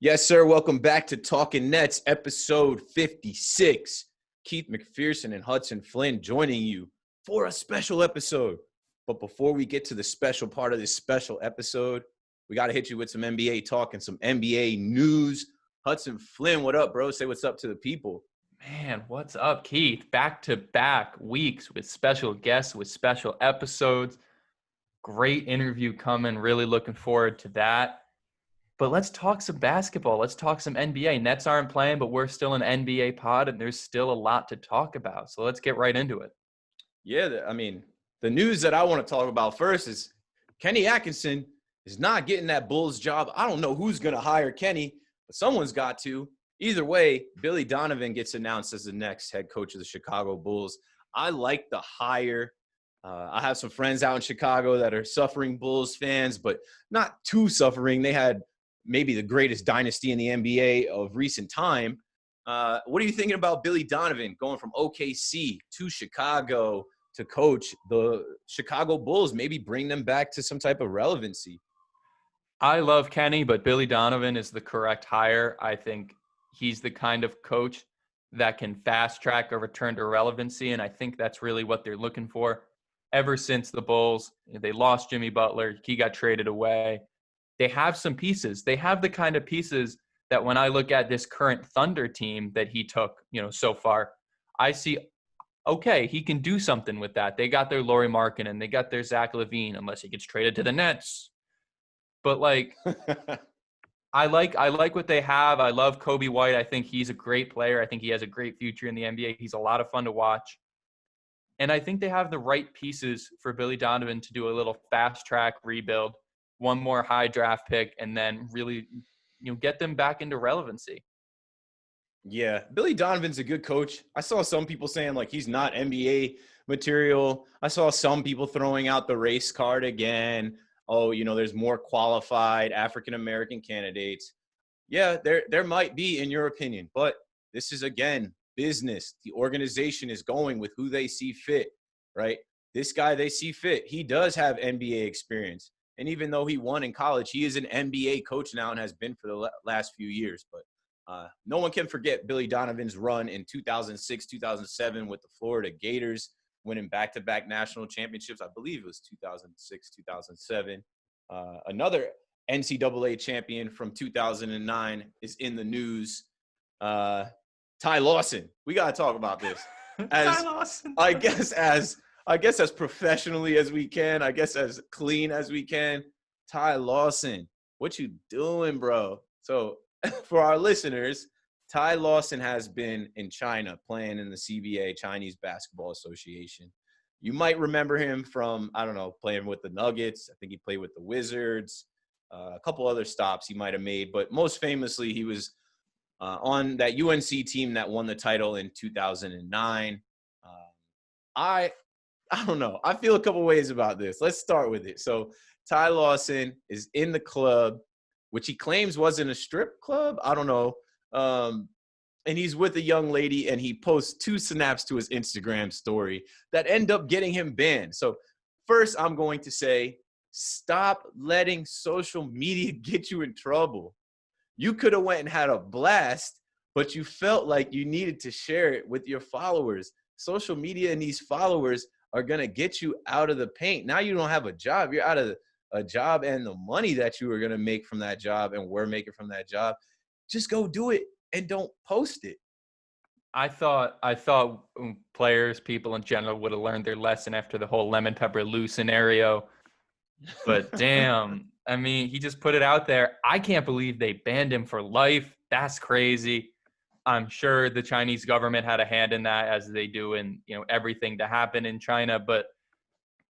Yes, sir. Welcome back to Talkin Nets, episode 56. Keith McPherson and Hudson Flynn joining you for a special episode. But before we get to the special part of this special episode, we got to hit you with some NBA talk and some NBA news. Hudson Flynn, what up, bro? Say what's up to the people. Man, what's up, Keith? Back-to-back weeks with special guests, with special episodes. Great interview coming. Really looking forward to that. But let's talk some basketball. Let's talk some NBA. Nets aren't playing, but we're still an NBA pod, and there's still a lot to talk about. So let's get right into it. Yeah, the news that I want to talk about first is Kenny Atkinson is not getting that Bulls job. I don't know who's going to hire Kenny, but someone's got to. Either way, Billy Donovan gets announced as the next head coach of the Chicago Bulls. I like the hire. I have some friends out in Chicago that are suffering Bulls fans, but not too suffering. They had maybe the greatest dynasty in the NBA of recent time. What are you thinking about Billy Donovan going from OKC to Chicago to coach the Chicago Bulls, maybe bring them back to some type of relevancy? I love Kenny, but Billy Donovan is the correct hire. I think he's the kind of coach that can fast-track a return to relevancy, and I think that's really what they're looking for. Ever since the Bulls, they lost Jimmy Butler, he got traded away. They have some pieces. They have the kind of pieces that when I look at this current Thunder team that he took, so far, I see, okay, he can do something with that. They got their Lauri Markkanen, they got their Zach LaVine, unless he gets traded to the Nets. But I like what they have. I love Kobe White. I think he's a great player. I think he has a great future in the NBA. He's a lot of fun to watch. And I think they have the right pieces for Billy Donovan to do a little fast-track rebuild, one more high draft pick, and then really, get them back into relevancy. Yeah, Billy Donovan's a good coach. I saw some people saying, he's not NBA material. I saw some people throwing out the race card again. Oh, there's more qualified African-American candidates. Yeah, there might be, in your opinion. But this is, again, business. The organization is going with who they see fit, right? This guy they see fit, he does have NBA experience. And even though he won in college, he is an NBA coach now and has been for the last few years. But no one can forget Billy Donovan's run in 2006, 2007 with the Florida Gators, winning back-to-back national championships. I believe it was 2006, 2007. Another NCAA champion from 2009 is in the news. Ty Lawson. We got to talk about this. Ty Lawson. I guess as professionally as we can, I guess as clean as we can. Ty Lawson, what you doing, bro? So for our listeners, Ty Lawson has been in China playing in the CBA, Chinese Basketball Association. You might remember him from, playing with the Nuggets. I think he played with the Wizards. A couple other stops he might have made. But most famously, he was on that UNC team that won the title in 2009. I don't know. I feel a couple ways about this. Let's start with it. So Ty Lawson is in the club, which he claims wasn't a strip club. I don't know. And he's with a young lady, and he posts 2 snaps to his Instagram story that end up getting him banned. So first, I'm going to say, stop letting social media get you in trouble. You could have went and had a blast, but you felt like you needed to share it with your followers. Social media and these followers are going to get you out of the paint. Now you don't have a job. You're out of a job, and the money that you were going to make from that job and were making from that job. Just go do it and don't post it. I thought players, people in general, would have learned their lesson after the whole Lemon Pepper Lou scenario. But damn, he just put it out there. I can't believe they banned him for life. That's crazy. I'm sure the Chinese government had a hand in that, as they do in, everything to happen in China. But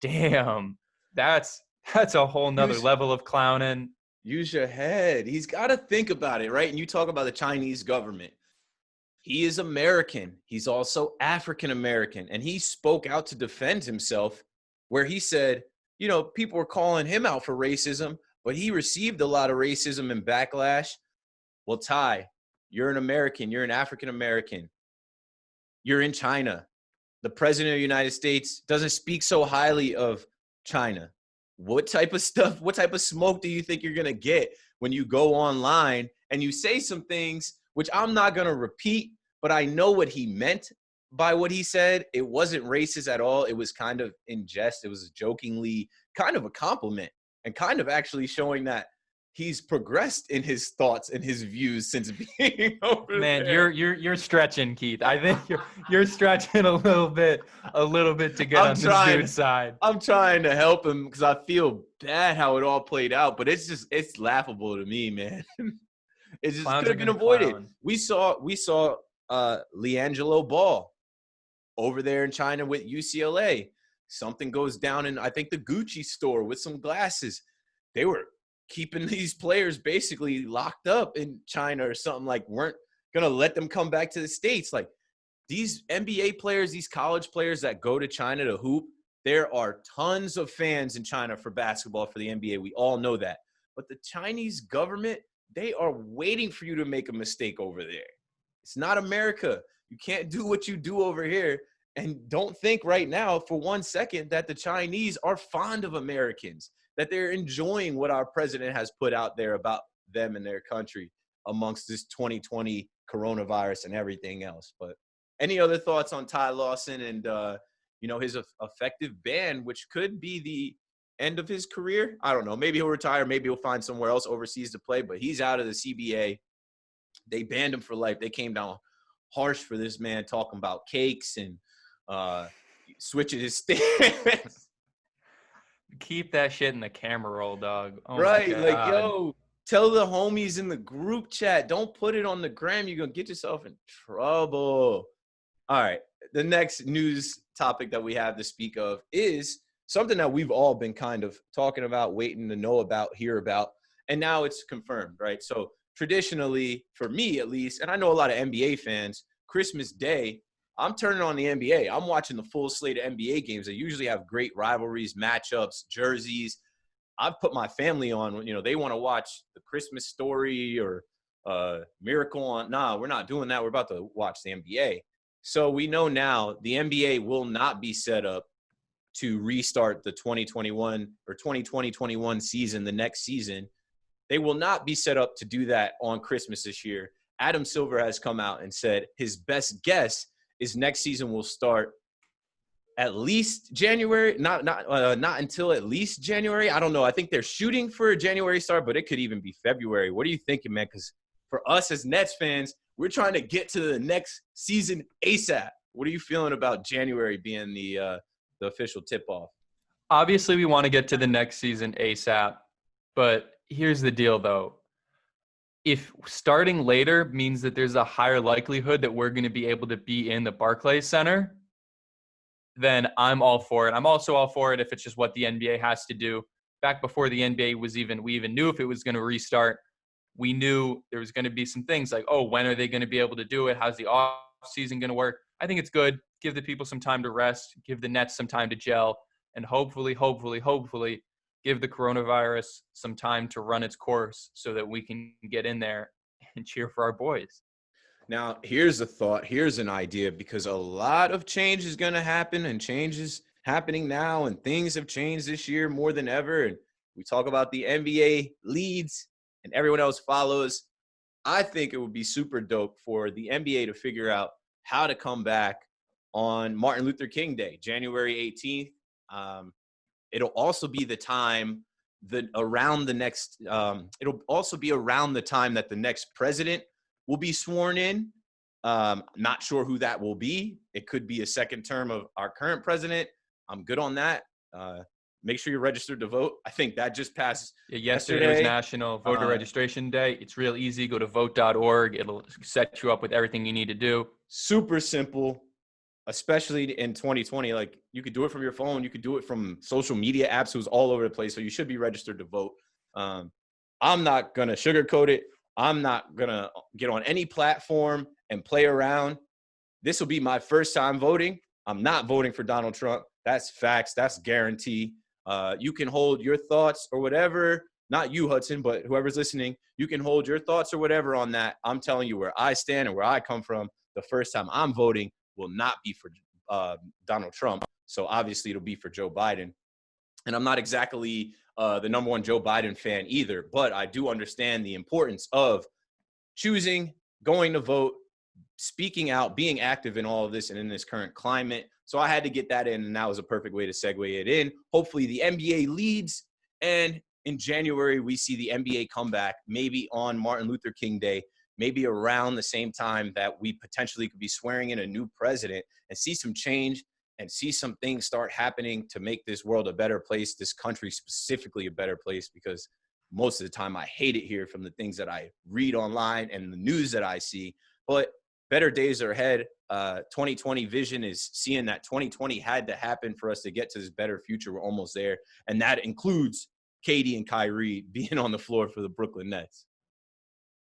damn, that's a whole nother level of clowning. Use your head. He's got to think about it, right? And you talk about the Chinese government. He is American. He's also African-American. And he spoke out to defend himself, where he said, people were calling him out for racism, but he received a lot of racism and backlash. Well, Ty, you're an American. You're an African-American. You're in China. The president of the United States doesn't speak so highly of China. What type of smoke do you think you're going to get when you go online and you say some things which I'm not going to repeat, but I know what he meant by what he said. It wasn't racist at all. It was kind of in jest. It was jokingly kind of a compliment and kind of actually showing that he's progressed in his thoughts and his views since being over Man, there. you're stretching, Keith. I think you're stretching a little bit to get on this dude's side. I'm trying to help him because I feel bad how it all played out, but it's laughable to me, man. It just could have been avoided. We saw LiAngelo Ball over there in China with UCLA. Something goes down in, I think, the Gucci store with some glasses. They were keeping these players basically locked up in China or something, like weren't going to let them come back to the States. Like these NBA players, these college players that go to China to hoop, there are tons of fans in China for basketball for the NBA. We all know that. But the Chinese government, they are waiting for you to make a mistake over there. It's not America. You can't do what you do over here. And don't think right now for 1 second that the Chinese are fond of Americans, that they're enjoying what our president has put out there about them and their country amongst this 2020 coronavirus and everything else. But any other thoughts on Ty Lawson and, his effective ban, which could be the end of his career? I don't know. Maybe he'll retire. Maybe he'll find somewhere else overseas to play, but he's out of the CBA. They banned him for life. They came down harsh for this man talking about cakes and switching his stance. Keep that shit in the camera roll, dog. Oh right. Like, yo, tell the homies in the group chat. Don't put it on the gram. You're going to get yourself in trouble. All right. The next news topic that we have to speak of is something that we've all been kind of talking about, waiting to know about, hear about, and now it's confirmed, right? So traditionally, for me at least, and I know a lot of NBA fans, Christmas Day, I'm turning on the NBA. I'm watching the full slate of NBA games. They usually have great rivalries, matchups, jerseys. I've put my family on, they want to watch The Christmas Story or Miracle on. Nah, we're not doing that. We're about to watch the NBA. So we know now the NBA will not be set up to restart the 2021 or 2020-21 season, the next season. They will not be set up to do that on Christmas this year. Adam Silver has come out and said his best guess is next season will start at least January, not until at least January. I don't know. I think they're shooting for a January start, but it could even be February. What are you thinking, man? Because for us as Nets fans, we're trying to get to the next season ASAP. What are you feeling about January being the official tip-off? Obviously, we want to get to the next season ASAP, but here's the deal, though. If starting later means that there's a higher likelihood that we're going to be able to be in the Barclays Center, then I'm all for it. I'm also all for it if it's just what the NBA has to do. Back before the NBA we even knew if it was going to restart, we knew there was going to be some things like, oh, when are they going to be able to do it? How's the off season going to work? I think it's good. Give the people some time to rest, give the Nets some time to gel, and hopefully give the coronavirus some time to run its course so that we can get in there and cheer for our boys. Now, here's a thought. Here's an idea, because a lot of change is going to happen and change is happening now, and things have changed this year more than ever. And we talk about the NBA leads and everyone else follows. I think it would be super dope for the NBA to figure out how to come back on Martin Luther King Day, January 18th. It'll also be the time that around the next it'll also be around the time that the next president will be sworn in. Not sure who that will be. It could be a second term of our current president. I'm good on that. Make sure you're registered to vote. I think that just passed yesterday. Was National Voter Registration Day. It's real easy. Go to vote.org. It'll set you up with everything you need to do. Super simple. Especially in 2020, like you could do it from your phone, you could do it from social media apps. It was all over the place. So you should be registered to vote. I'm not going to sugarcoat it. I'm not going to get on any platform and play around. This will be my first time voting. I'm not voting for Donald Trump. That's facts. That's guarantee. You can hold your thoughts or whatever. Not you, Hudson, but whoever's listening, you can hold your thoughts or whatever on that. I'm telling you where I stand and where I come from. The first time I'm voting will not be for Donald Trump. So obviously it'll be for Joe Biden. And I'm not exactly the number one Joe Biden fan either, but I do understand the importance of choosing, going to vote, speaking out, being active in all of this and in this current climate. So I had to get that in, and that was a perfect way to segue it in. Hopefully the NBA leads, and in January we see the NBA come back, maybe on Martin Luther King Day, maybe around the same time that we potentially could be swearing in a new president, and see some change and see some things start happening to make this world a better place, this country specifically a better place, because most of the time I hate it here from the things that I read online and the news that I see. But better days are ahead. 2020 vision is seeing that 2020 had to happen for us to get to this better future. We're almost there. And that includes Katie and Kyrie being on the floor for the Brooklyn Nets.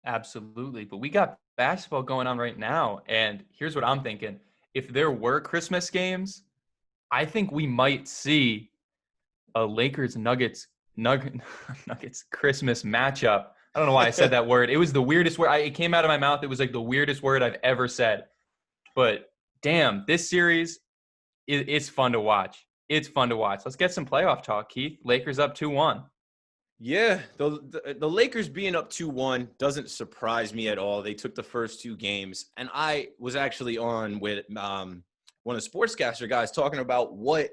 Absolutely. But we got basketball going on right now. And here's what I'm thinking. If there were Christmas games, I think we might see a Lakers Nuggets Christmas matchup. I don't know why I said that word. It was the weirdest word. It came out of my mouth. It was like the weirdest word I've ever said. But damn, this series is fun to watch. It's fun to watch. Let's get some playoff talk, Keith. Lakers up 2-1. Yeah, the Lakers being up 2-1 doesn't surprise me at all. They took the first two games, and I was actually on with one of the sportscaster guys talking about what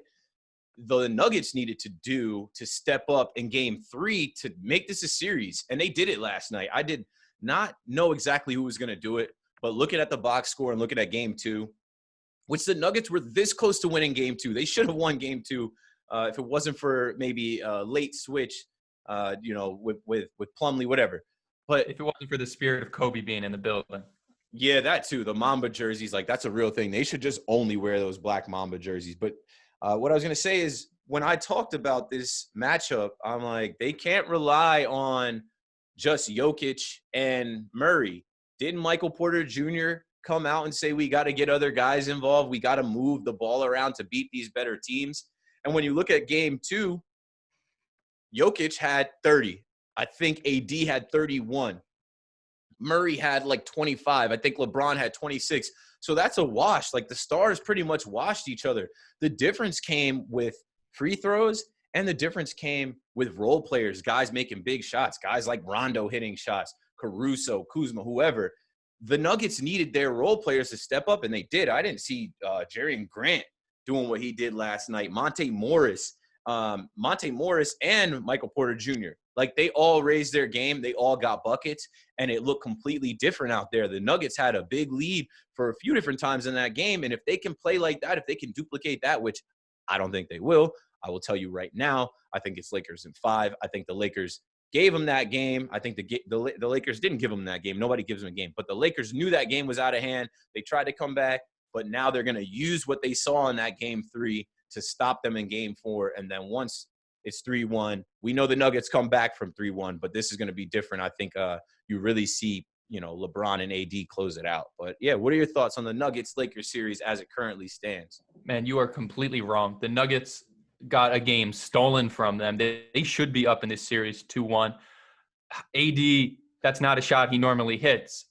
the Nuggets needed to do to step up in game 3 to make this a series. And they did it last night. I did not know exactly who was going to do it, but looking at the box score and looking at game 2, which the Nuggets were this close to winning game 2. They should have won game 2 if it wasn't for maybe a late switch, with Plumlee, whatever. But if it wasn't for the spirit of Kobe being in the building. Yeah, that too. The Mamba jerseys, like that's a real thing. They should just only wear those black Mamba jerseys. But what I was going to say is when I talked about this matchup, I'm like, they can't rely on just Jokic and Murray. Didn't Michael Porter Jr. come out and say we got to get other guys involved? We got to move the ball around to beat these better teams. And when you look at game 2, Jokic had 30. I think AD had 31. Murray had like 25. I think LeBron had 26. So that's a wash. Like the stars pretty much washed each other. The difference came with free throws, and the difference came with role players, guys making big shots, guys like Rondo hitting shots, Caruso, Kuzma, whoever. The Nuggets needed their role players to step up, and they did. I didn't see Jerry Grant doing what he did last night. Monte Morris and Michael Porter Jr. Like they all raised their game. They all got buckets, and it looked completely different out there. The Nuggets had a big lead for a few different times in that game. And if they can play like that, if they can duplicate that, which I don't think they will, I will tell you right now, I think it's Lakers in 5. I think the Lakers gave them that game. I think the Lakers didn't give them that game. Nobody gives them a game. But the Lakers knew that game was out of hand. They tried to come back, but now they're going to use what they saw in that game 3 to stop them in game 4. And then once it's 3-1, we know the Nuggets come back from 3-1, but this is going to be different. I think you really see, LeBron and AD close it out. But yeah, what are your thoughts on the Nuggets-Lakers series as it currently stands? Man, you are completely wrong. The Nuggets got a game stolen from them. They should be up in this series 2-1. AD, that's not a shot he normally hits.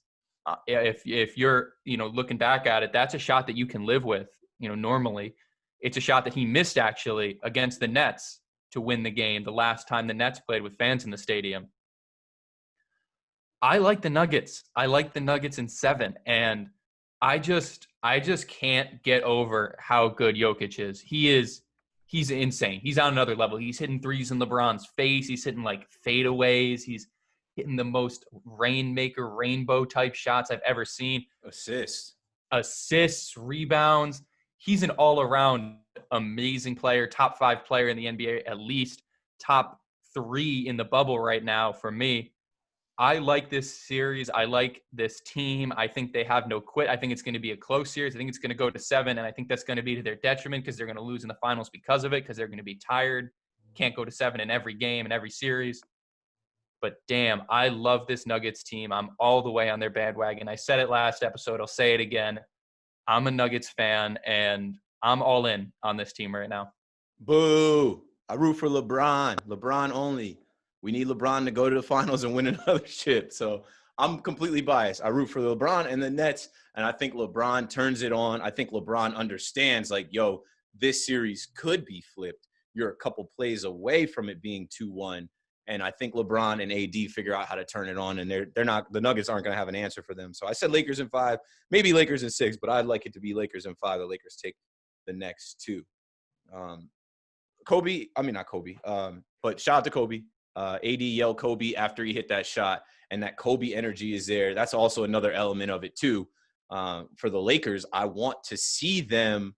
If you're, looking back at it, that's a shot that you can live with, normally. It's a shot that he missed actually against the Nets to win the game the last time the Nets played with fans in the stadium. I like the Nuggets. I like the Nuggets in 7. And I just can't get over how good Jokic is. He's insane. He's on another level. He's hitting threes in LeBron's face. He's hitting like fadeaways. He's hitting the most rainmaker, rainbow type shots I've ever seen. Assists, rebounds. He's an all-around amazing player, top 5 player in the NBA, at least top 3 in the bubble right now for me. I like this series. I like this team. I think they have no quit. I think it's going to be a close series. I think it's going to go to 7, and I think that's going to be to their detriment because they're going to lose in the finals because of it, because they're going to be tired. Can't go to 7 in every game and every series. But damn, I love this Nuggets team. I'm all the way on their bandwagon. I said it last episode. I'll say it again. I'm a Nuggets fan, and I'm all in on this team right now. Boo. I root for LeBron. LeBron only. We need LeBron to go to the finals and win another chip. So I'm completely biased. I root for LeBron and the Nets, and I think LeBron turns it on. I think LeBron understands, like, yo, this series could be flipped. You're a couple plays away from it being 2-1. And I think LeBron and AD figure out how to turn it on, and the Nuggets aren't going to have an answer for them. So I said Lakers in 5, maybe Lakers in 6, but I'd like it to be Lakers in 5. The Lakers take the next 2. But shout out to Kobe. AD yelled Kobe after he hit that shot, and that Kobe energy is there. That's also another element of it too. For the Lakers, I want to see them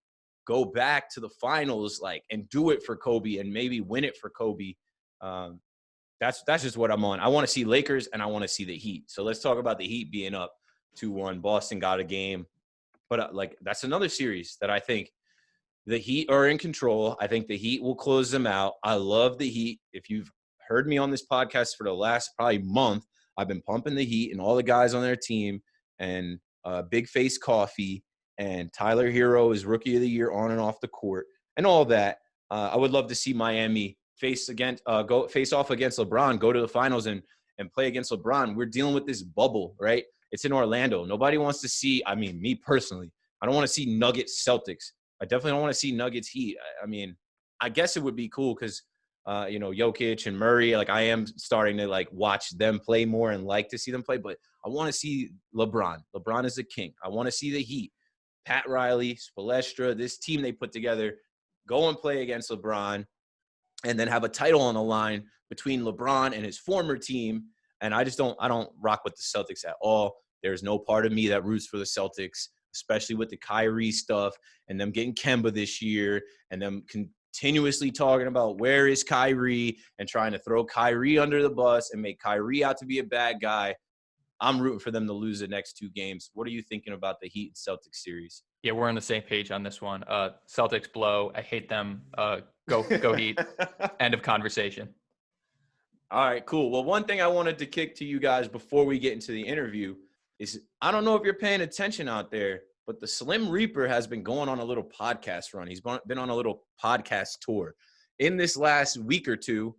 go back to the finals, and do it for Kobe and maybe win it for Kobe. That's just what I'm on. I want to see Lakers and I want to see the Heat. So let's talk about the Heat being up 2-1. Boston got a game. But that's another series that I think the Heat are in control. I think the Heat will close them out. I love the Heat. If you've heard me on this podcast for the last probably month, I've been pumping the Heat and all the guys on their team, and Big Face Coffee and Tyler Hero is Rookie of the Year on and off the court and all that. I would love to see Miami face off against LeBron, go to the finals and play against LeBron. We're dealing with this bubble, right? It's in Orlando. Nobody wants to see, me personally, I don't want to see Nuggets Celtics. I definitely don't want to see Nuggets Heat. I guess it would be cool because, Jokic and Murray, I am starting to watch them play more and like to see them play, but I want to see LeBron. LeBron is the king. I want to see the Heat. Pat Riley, Spoelstra, this team they put together, go and play against LeBron, and then have a title on the line between LeBron and his former team. And I don't rock with the Celtics at all. There's no part of me that roots for the Celtics, especially with the Kyrie stuff and them getting Kemba this year and them continuously talking about where is Kyrie and trying to throw Kyrie under the bus and make Kyrie out to be a bad guy. I'm rooting for them to lose the next 2 games. What are you thinking about the Heat and Celtics series? Yeah, we're on the same page on this one. Celtics blow. I hate them. Go Heat. End of conversation. All right, cool. Well, one thing I wanted to kick to you guys before we get into the interview is, I don't know if you're paying attention out there, but the Slim Reaper has been going on a little podcast run. He's been on a little podcast tour. In this last week or 2,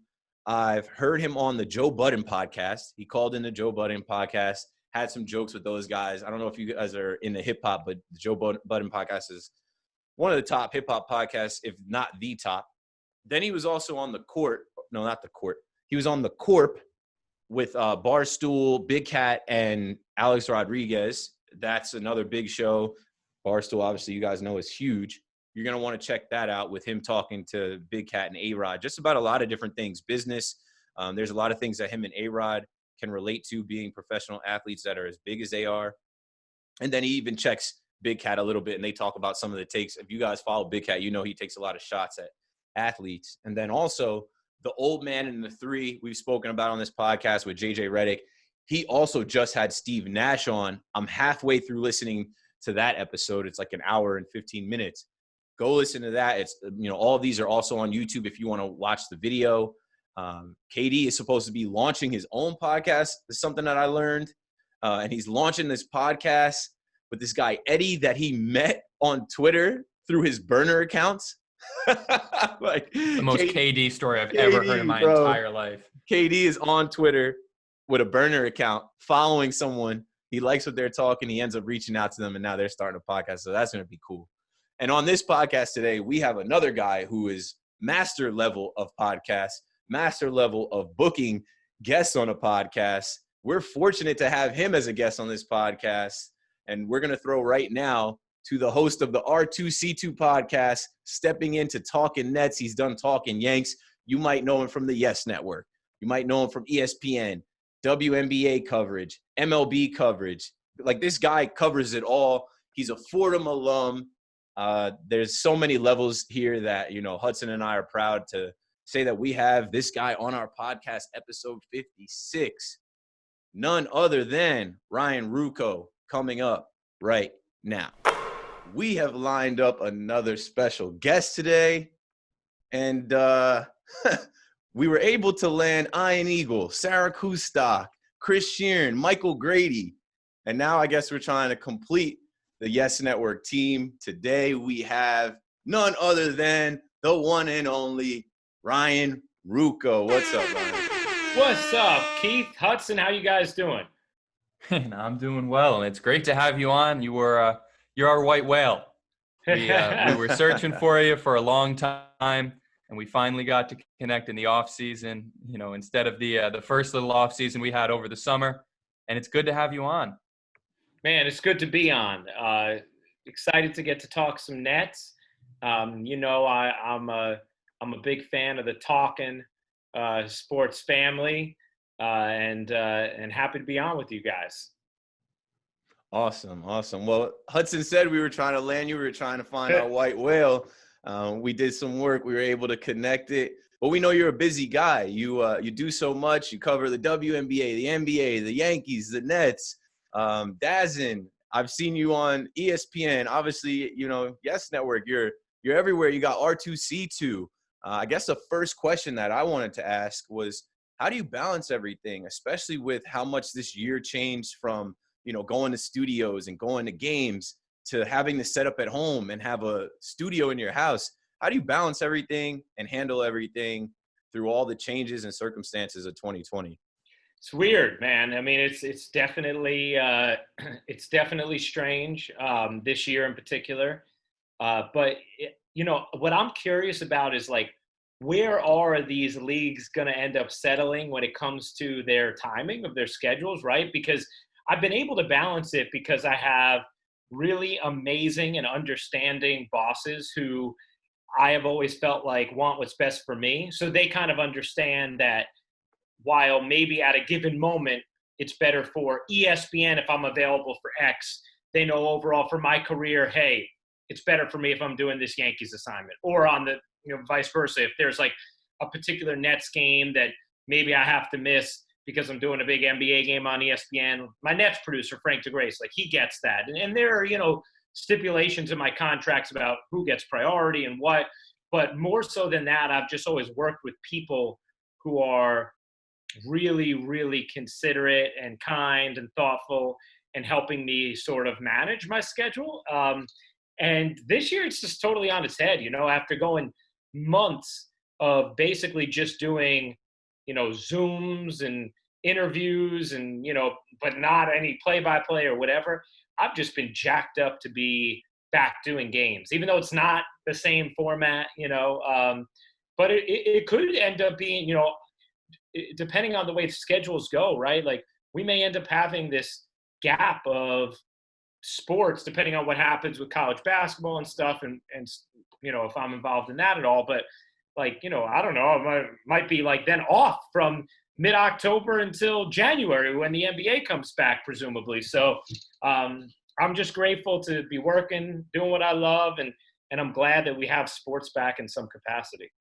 I've heard him on the Joe Budden podcast. He called in the Joe Budden podcast, had some jokes with those guys. I don't know if you guys are into hip-hop, but the Joe Budden podcast is one of the top hip-hop podcasts, if not the top. Then he was also on the court. No, not the court. He was on the Corp with Barstool, Big Cat, and Alex Rodriguez. That's another big show. Barstool, obviously, you guys know, is huge. You're going to want to check that out with him talking to Big Cat and A-Rod just about a lot of different things. Business. There's a lot of things that him and A-Rod can relate to, being professional athletes that are as big as they are. And then he even checks Big Cat a little bit, and they talk about some of the takes. If you guys follow Big Cat, you know he takes a lot of shots at athletes. And then also the old man in the 3 we've spoken about on this podcast with JJ Redick. He also just had Steve Nash on. I'm halfway through listening to that episode. It's like an hour and 15 minutes. Go listen to that. It's, all of these are also on YouTube if you want to watch the video. KD is supposed to be launching his own podcast. This is something that I learned. And he's launching this podcast with this guy, Eddie, that he met on Twitter through his burner accounts. The most KD story I've ever heard in my entire life. KD is on Twitter with a burner account following someone. He likes what they're talking. He ends up reaching out to them, and now they're starting a podcast. So that's going to be cool. And on this podcast today, we have another guy who is master level of podcasts, master level of booking guests on a podcast. We're fortunate to have him as a guest on this podcast. And we're going to throw right now to the host of the R2C2 podcast, stepping into Talkin Nets. He's done Talkin Yanks. You might know him from the Yes Network. You might know him from ESPN, WNBA coverage, MLB coverage. This guy covers it all. He's a Fordham alum. There's so many levels here that, Hudson and I are proud to say that we have this guy on our podcast, episode 56. None other than Ryan Ruocco, coming up right now. We have lined up another special guest today, and we were able to land Ian Eagle, Sarah Kustok, Chris Sheeran, Michael Grady, and now I guess we're trying to complete the Yes Network team. Today we have none other than the one and only Ryan Ruocco. What's up, Ryan? What's up, Keith? Hudson, how you guys doing? I'm doing well, and it's great to have you on. You're our white whale. We were searching for you for a long time, and we finally got to connect in the off season, instead of the first little off season we had over the summer. And it's good to have you on. Man, it's good to be on. Excited to get to talk some Nets. I'm a big fan of the Talkin sports family, and happy to be on with you guys. Awesome. Well, Hudson said we were trying to land you. We were trying to find our white whale. We did some work. We were able to connect it. But we know you're a busy guy. You do so much. You cover the WNBA, the NBA, the Yankees, the Nets, Dazzin. I've seen you on ESPN. Obviously, Yes Network. You're everywhere. You got R2C2. I guess the first question that I wanted to ask was, how do you balance everything, especially with how much this year changed from going to studios and going to games to having to set up at home and have a studio in your house? How do you balance everything and handle everything through all the changes and circumstances of 2020? It's weird, man. I mean, it's definitely strange this year in particular. But what I'm curious about is like, where are these leagues going to end up settling when it comes to their timing of their schedules, right? Because I've been able to balance it because I have really amazing and understanding bosses who I have always felt like want what's best for me. So they kind of understand that while maybe at a given moment it's better for ESPN if I'm available for X, they know overall for my career, hey, it's better for me if I'm doing this Yankees assignment. Or on the vice versa, if there's like a particular Nets game that maybe I have to miss because I'm doing a big NBA game on ESPN, my Nets producer, Frank DeGrace, like he gets that. And there are, stipulations in my contracts about who gets priority and what. But more so than that, I've just always worked with people who are really, really considerate and kind and thoughtful and helping me sort of manage my schedule. And this year it's just totally on its head, after going months of basically just doing Zooms and interviews and, but not any play-by-play or whatever. I've just been jacked up to be back doing games, even though it's not the same format, but it could end up being, depending on the way the schedules go, right? Like we may end up having this gap of sports, depending on what happens with college basketball and stuff. And if I'm involved in that at all, but like, I don't know, I might be like then off from mid-October until January when the NBA comes back, presumably. So I'm just grateful to be working, doing what I love, and I'm glad that we have sports back in some capacity.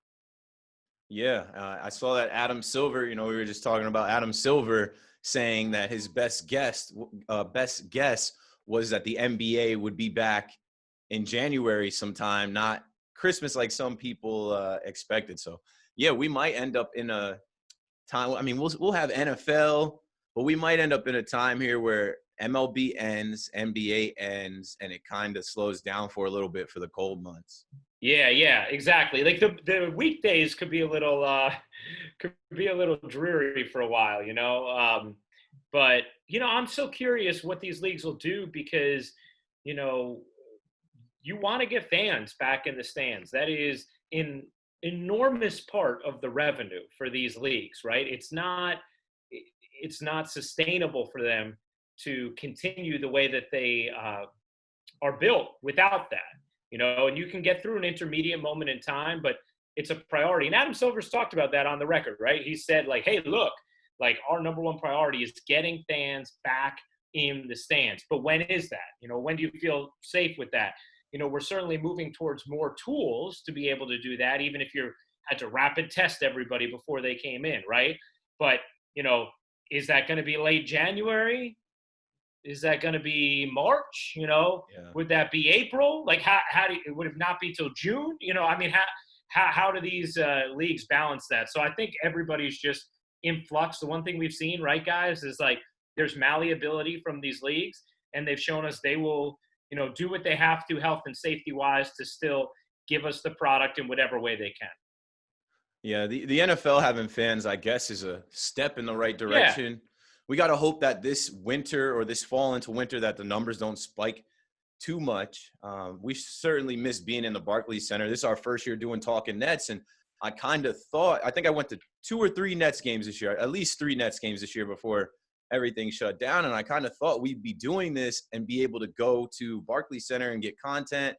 Yeah, I saw that Adam Silver, we were just talking about Adam Silver saying that his best guess was that the NBA would be back in January sometime, not Christmas like some people expected. So yeah, we might end up in a time. I mean, we'll have NFL, but we might end up in a time here where MLB ends, NBA ends, and it kind of slows down for a little bit for the cold months. Yeah, exactly. Like the weekdays could be a little dreary for a while, But I'm so curious what these leagues will do because, you want to get fans back in the stands. That is an enormous part of the revenue for these leagues, right? It's not sustainable for them to continue the way that they are built without that, and you can get through an intermediate moment in time, but it's a priority. And Adam Silver's talked about that on the record, right? He said like, hey, look, like our number one priority is getting fans back in the stands. But when is that? When do you feel safe with that? We're certainly moving towards more tools to be able to do that, even if you had to rapid test everybody before they came in, right? But, is that going to be late January? Is that going to be March? Would that be April? Like, how would it not be till June? How do these leagues balance that? So I think everybody's just in flux. The one thing we've seen, right, guys, is like there's malleability from these leagues, and they've shown us they will, do what they have to health and safety wise to still give us the product in whatever way they can. Yeah, the NFL having fans, I guess, is a step in the right direction. Yeah. We got to hope that this winter or this fall into winter that the numbers don't spike too much. We certainly miss being in the Barclays Center. This is our first year doing Talkin Nets, and I kind of thought, I think I went to 2 or 3 Nets games this year, at least 3 Nets games this year before everything shut down. And I kind of thought we'd be doing this and be able to go to Barclays Center and get content.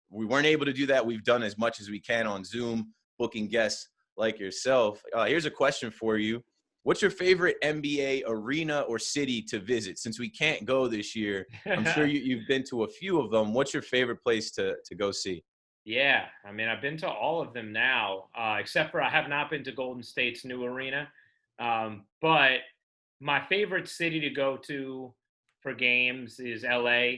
We weren't able to do that. We've done as much as we can on Zoom, booking guests like yourself. Here's a question for you. What's your favorite NBA arena or city to visit? Since we can't go this year, I'm sure you've been to a few of them. What's your favorite place to go see? Yeah, I mean, I've been to all of them now, except for I have not been to Golden State's new arena. But my favorite city to go to for games is LA.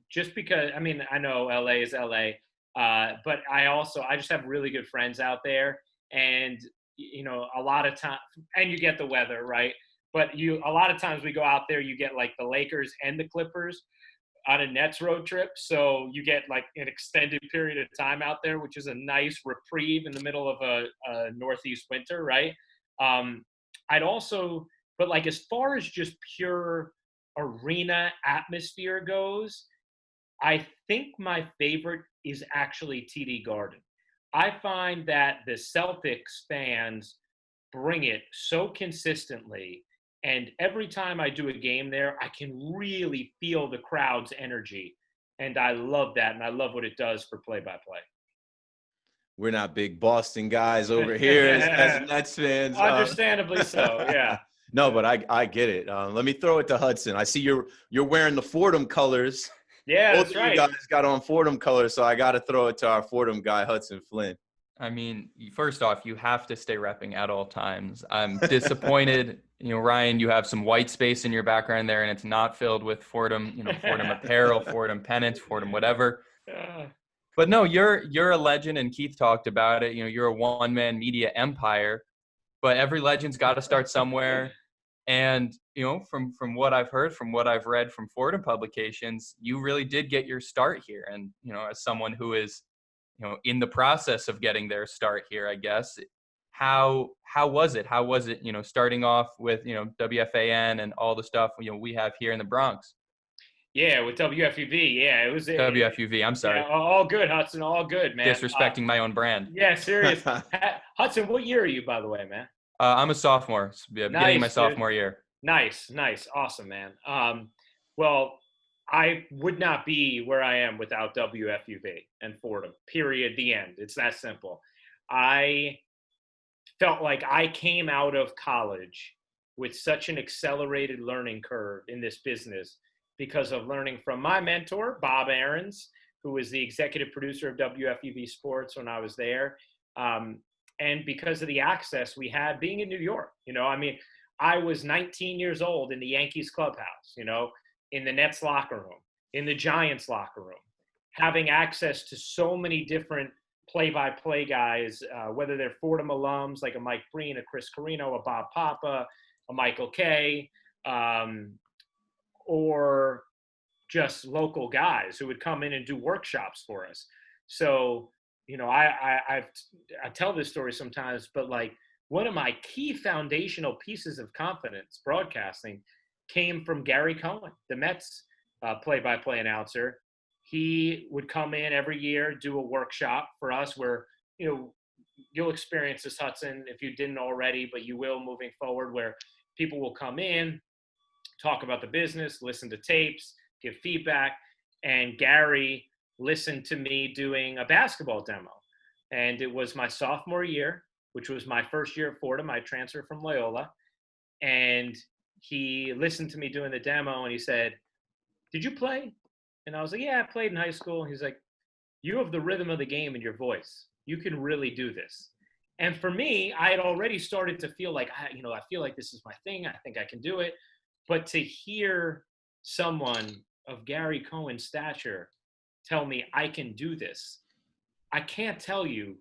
Just because, I mean, I know LA is LA, but I just have really good friends out there. And, you know, a lot of time, and you get the weather, right? But a lot of times we go out there, you get like the Lakers and the Clippers on a Nets road trip. So you get like an extended period of time out there, which is a nice reprieve in the middle of a Northeast winter, right? But like as far as just pure arena atmosphere goes, I think my favorite is actually TD Garden. I find that the Celtics fans bring it so consistently. And every time I do a game there, I can really feel the crowd's energy. And I love that. And I love what it does for play-by-play. We're not big Boston guys over here as Nets fans. Understandably so, yeah. No, but I get it. Let me throw it to Hudson. I see you're wearing the Fordham colors. Yeah, Both that's of right. you guys got on Fordham colors, so I got to throw it to our Fordham guy, Hudson Flynn. I mean, first off, you have to stay repping at all times. I'm disappointed. You know, Ryan, you have some white space in your background there, and it's not filled with Fordham, you know, Fordham apparel, Fordham pennants, Fordham whatever. But no, you're a legend, and Keith talked about it. You know, you're a one-man media empire, but every legend's got to start somewhere. And, you know, from what I've heard, from what I've read from Fordham publications, you really did get your start here. And, you know, as someone who is, you know, in the process of getting their start here, I guess, how was it? How was it, you know, starting off with, you know, WFAN and all the stuff, you know, we have here in the Bronx? Yeah, with WFUV. Yeah, it was WFUV. I'm sorry. Yeah, all good, Hudson. All good, man. Disrespecting my own brand. Yeah, serious. Hudson, what year are you, by the way, man? I'm a sophomore, beginning my sophomore year. Nice. Awesome, man. Well, I would not be where I am without WFUV and Fordham, period, the end. It's that simple. I felt like I came out of college with such an accelerated learning curve in this business because of learning from my mentor, Bob Aarons, who was the executive producer of WFUV Sports when I was there. And because of the access we had being in New York, you know, I mean, I was 19 years old in the Yankees clubhouse, you know, in the Nets locker room, in the Giants locker room, having access to so many different play-by-play guys, whether they're Fordham alums like a Mike Breen, a Chris Carino, a Bob Papa, a Michael Kay, or just local guys who would come in and do workshops for us. So, you know, I tell this story sometimes, but like one of my key foundational pieces of confidence broadcasting came from Gary Cohen, the Mets play-by-play announcer. He would come in every year, do a workshop for us where, you know, you'll experience this, Hudson, if you didn't already, but you will moving forward, where people will come in, talk about the business, listen to tapes, give feedback. And Gary listened to me doing a basketball demo. And it was my sophomore year, which was my first year at Fordham. I transferred from Loyola. And he listened to me doing the demo and he said, "Did you play?" And I was like, "Yeah, I played in high school." He's like, "You have the rhythm of the game in your voice. You can really do this." And for me, I had already started to feel like, I feel like this is my thing. I think I can do it. But to hear someone of Gary Cohen's stature tell me I can do this, I can't tell you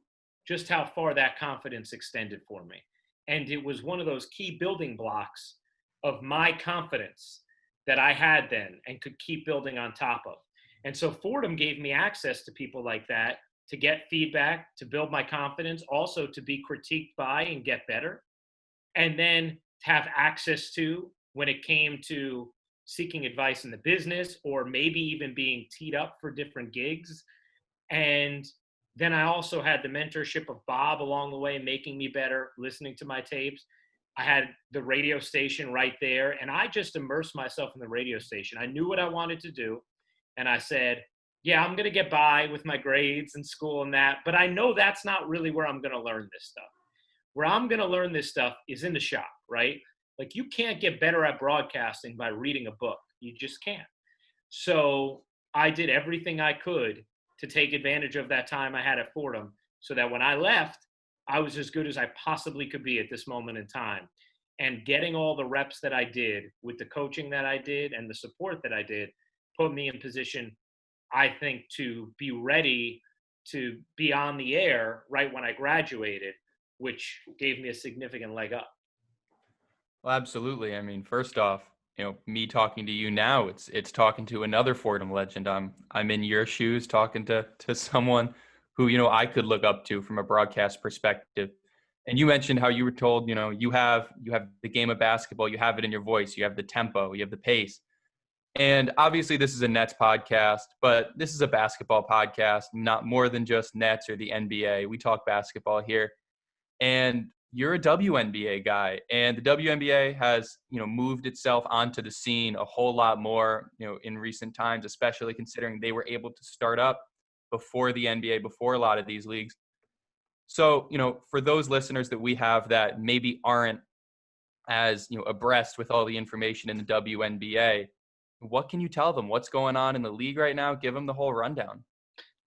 just how far that confidence extended for me. And it was one of those key building blocks of my confidence that I had then and could keep building on top of. And so Fordham gave me access to people like that to get feedback, to build my confidence, also to be critiqued by and get better. And then to have access to when it came to seeking advice in the business or maybe even being teed up for different gigs. And then I also had the mentorship of Bob along the way, making me better, listening to my tapes. I had the radio station right there, and I just immersed myself in the radio station. I knew what I wanted to do, and I said, yeah, I'm going to get by with my grades in school and that, but I know that's not really where I'm going to learn this stuff. Where I'm going to learn this stuff is in the shop, right? Like, you can't get better at broadcasting by reading a book. You just can't. So I did everything I could to take advantage of that time I had at Fordham, so that when I left, I was as good as I possibly could be at this moment in time. And getting all the reps that I did with the coaching that I did and the support that I did put me in position, I think, to be ready to be on the air right when I graduated, which gave me a significant leg up. Well, absolutely. I mean, first off, me talking to you now, it's talking to another Fordham legend. I'm in your shoes talking to someone who, I could look up to from a broadcast perspective. And you mentioned how you were told, you have the game of basketball, you have it in your voice, you have the tempo, you have the pace. And obviously this is a Nets podcast, but this is a basketball podcast, not more than just Nets or the NBA. We talk basketball here. And you're a WNBA guy, and the WNBA has, moved itself onto the scene a whole lot more, in recent times, especially considering they were able to start up before the NBA, before a lot of these leagues. So, for those listeners that we have that maybe aren't as, abreast with all the information in the WNBA, what can you tell them? What's going on in the league right now? Give them the whole rundown.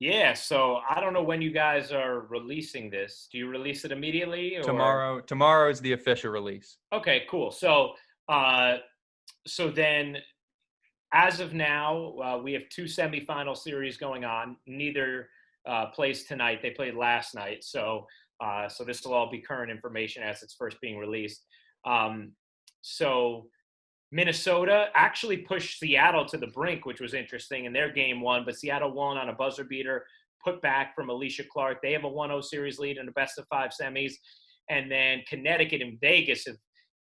Yeah, so I don't know when you guys are releasing this. Do you release it immediately? Or? Tomorrow is the official release. Okay, cool. So then, as of now, we have two semifinal series going on. Neither plays tonight. They played last night. So this will all be current information as it's first being released. So Minnesota actually pushed Seattle to the brink, which was interesting in their game one, but Seattle won on a buzzer beater, put back from Alicia Clark. They have a 1-0 series lead in the best of 5 semis. And then Connecticut and Vegas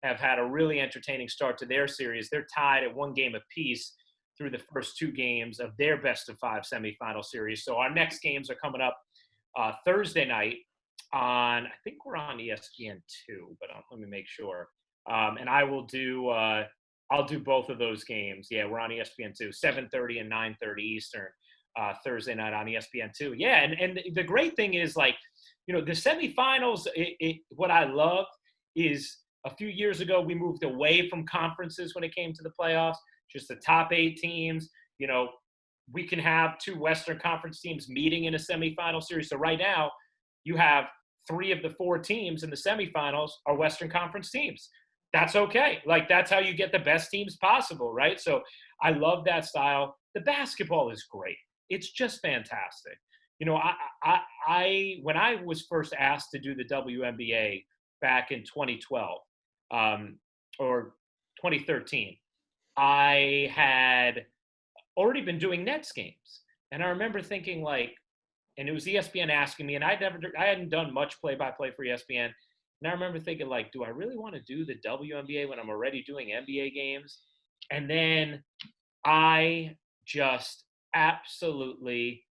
have had a really entertaining start to their series. They're tied at 1 game apiece through the first 2 games of their best of 5 semifinal series. So our next games are coming up Thursday night I think we're on ESPN2, but let me make sure. And I will do I'll do both of those games. Yeah, we're on ESPN2, 7:30 and 9:30 Eastern, Thursday night on ESPN2. Yeah, and the great thing is, like, the semifinals, what I love is a few years ago we moved away from conferences when it came to the playoffs, just the top 8 teams. We can have 2 Western Conference teams meeting in a semifinal series. So right now you have 3 of the 4 teams in the semifinals are Western Conference teams. That's okay. Like, that's how you get the best teams possible, right? So I love that style. The basketball is great. It's just fantastic. I when I was first asked to do the WNBA back in 2012 or 2013, I had already been doing Nets games. And I remember thinking, like, and it was ESPN asking me, and I hadn't done much play-by-play for ESPN. And I remember thinking, like, do I really want to do the WNBA when I'm already doing NBA games? And then I just absolutely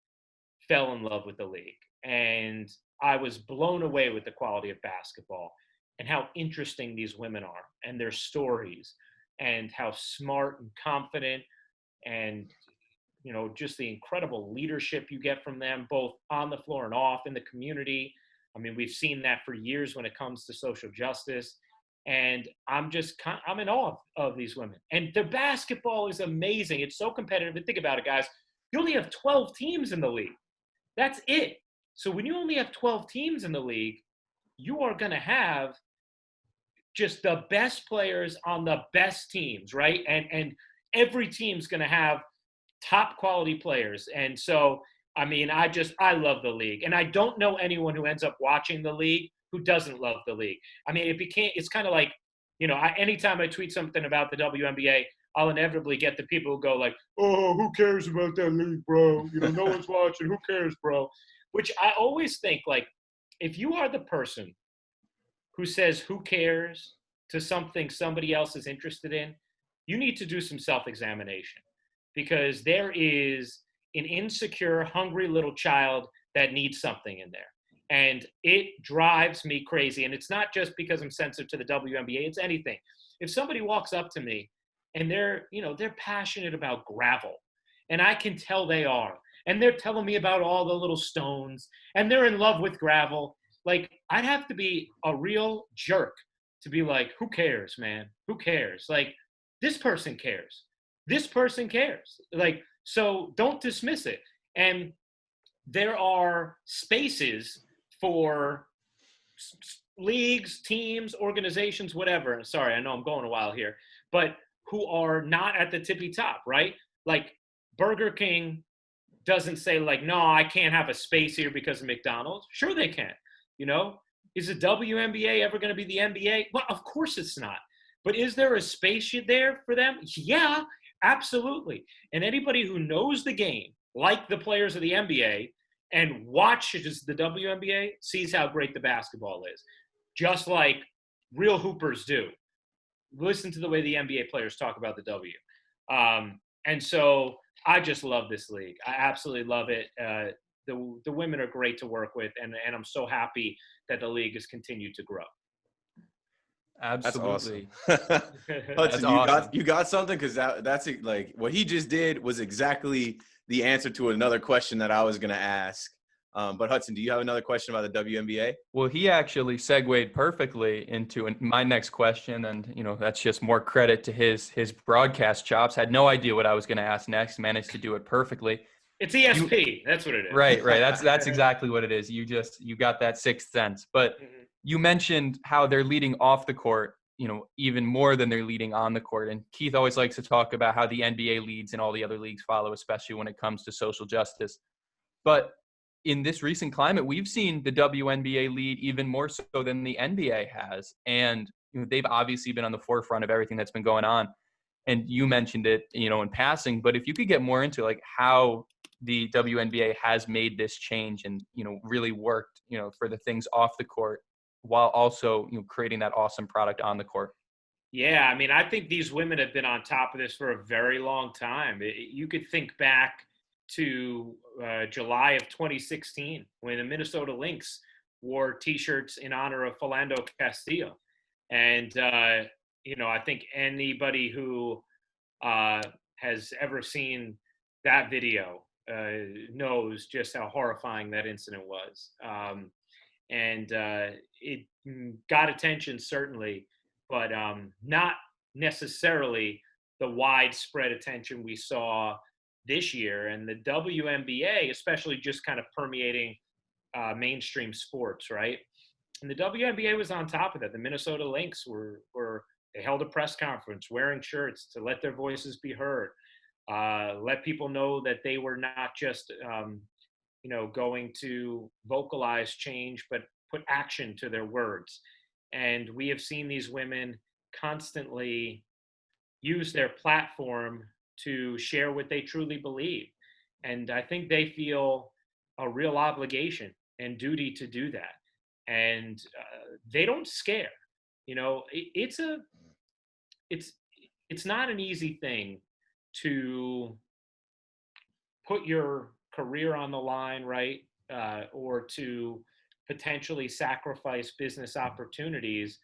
fell in love with the league. And I was blown away with the quality of basketball and how interesting these women are and their stories and how smart and confident and, just the incredible leadership you get from them, both on the floor and off in the community. I mean, we've seen that for years when it comes to social justice. And I'm in awe of these women. And the basketball is amazing. It's so competitive. And think about it, guys. You only have 12 teams in the league. That's it. So when you only have 12 teams in the league, you are going to have just the best players on the best teams, right? And every team's going to have top quality players. And so, I mean, I love the league. And I don't know anyone who ends up watching the league who doesn't love the league. I mean, it's kind of like, anytime I tweet something about the WNBA, I'll inevitably get the people who go like, oh, who cares about that league, bro? No one's watching. Who cares, bro? Which I always think, like, if you are the person who says who cares to something somebody else is interested in, you need to do some self-examination, because there is an insecure, hungry little child that needs something in there. And it drives me crazy. And it's not just because I'm sensitive to the WNBA, it's anything. If somebody walks up to me and they're passionate about gravel, and I can tell they are, and they're telling me about all the little stones, and they're in love with gravel, like, I'd have to be a real jerk to be like, who cares, man? Who cares? Like, this person cares. This person cares. Like, so don't dismiss it. And there are spaces for leagues, teams, organizations, whatever. Sorry, I know I'm going a while here, but who are not at the tippy top, right? Like, Burger King doesn't say, like, no, I can't have a space here because of McDonald's. Sure, they can. Is the WNBA ever going to be the NBA? Well, of course it's not. But is there a space there for them? Yeah, absolutely. And anybody who knows the game, like the players of the NBA, and watches the WNBA, sees how great the basketball is, just like real hoopers do. Listen to the way the NBA players talk about the W. And so I just love this league. I absolutely love it. The women are great to work with, and I'm so happy that the league has continued to grow. Absolutely. That's awesome. Hudson, awesome. you got something? Because that's like what he just did was exactly the answer to another question that I was going to ask. But Hudson, do you have another question about the WNBA? Well, he actually segued perfectly into my next question, and that's just more credit to his broadcast chops. Had no idea what I was going to ask next. Managed to do it perfectly. It's ESP. That's what it is. Right. That's exactly what it is. You got that sixth sense. But you mentioned how they're leading off the court, even more than they're leading on the court. And Keith always likes to talk about how the NBA leads and all the other leagues follow, especially when it comes to social justice. But in this recent climate, we've seen the WNBA lead even more so than the NBA has. And they've obviously been on the forefront of everything that's been going on. And you mentioned it, in passing. But if you could get more into like how the WNBA has made this change and, really worked, for the things off the court while also, creating that awesome product on the court. Yeah, I mean, I think these women have been on top of this for a very long time. You could think back to July of 2016 when the Minnesota Lynx wore T-shirts in honor of Philando Castillo. And, I think anybody who has ever seen that video knows just how horrifying that incident was. And it got attention, certainly, but not necessarily the widespread attention we saw this year. And the WNBA, especially, just kind of permeating mainstream sports, right? And the WNBA was on top of that. The Minnesota Lynx they held a press conference wearing shirts to let their voices be heard, let people know that they were not just going to vocalize change, but put action to their words. And we have seen these women constantly use their platform to share what they truly believe. And I think they feel a real obligation and duty to do that. And they don't scare. It's not an easy thing to put your career on the line, right? Or to potentially sacrifice business opportunities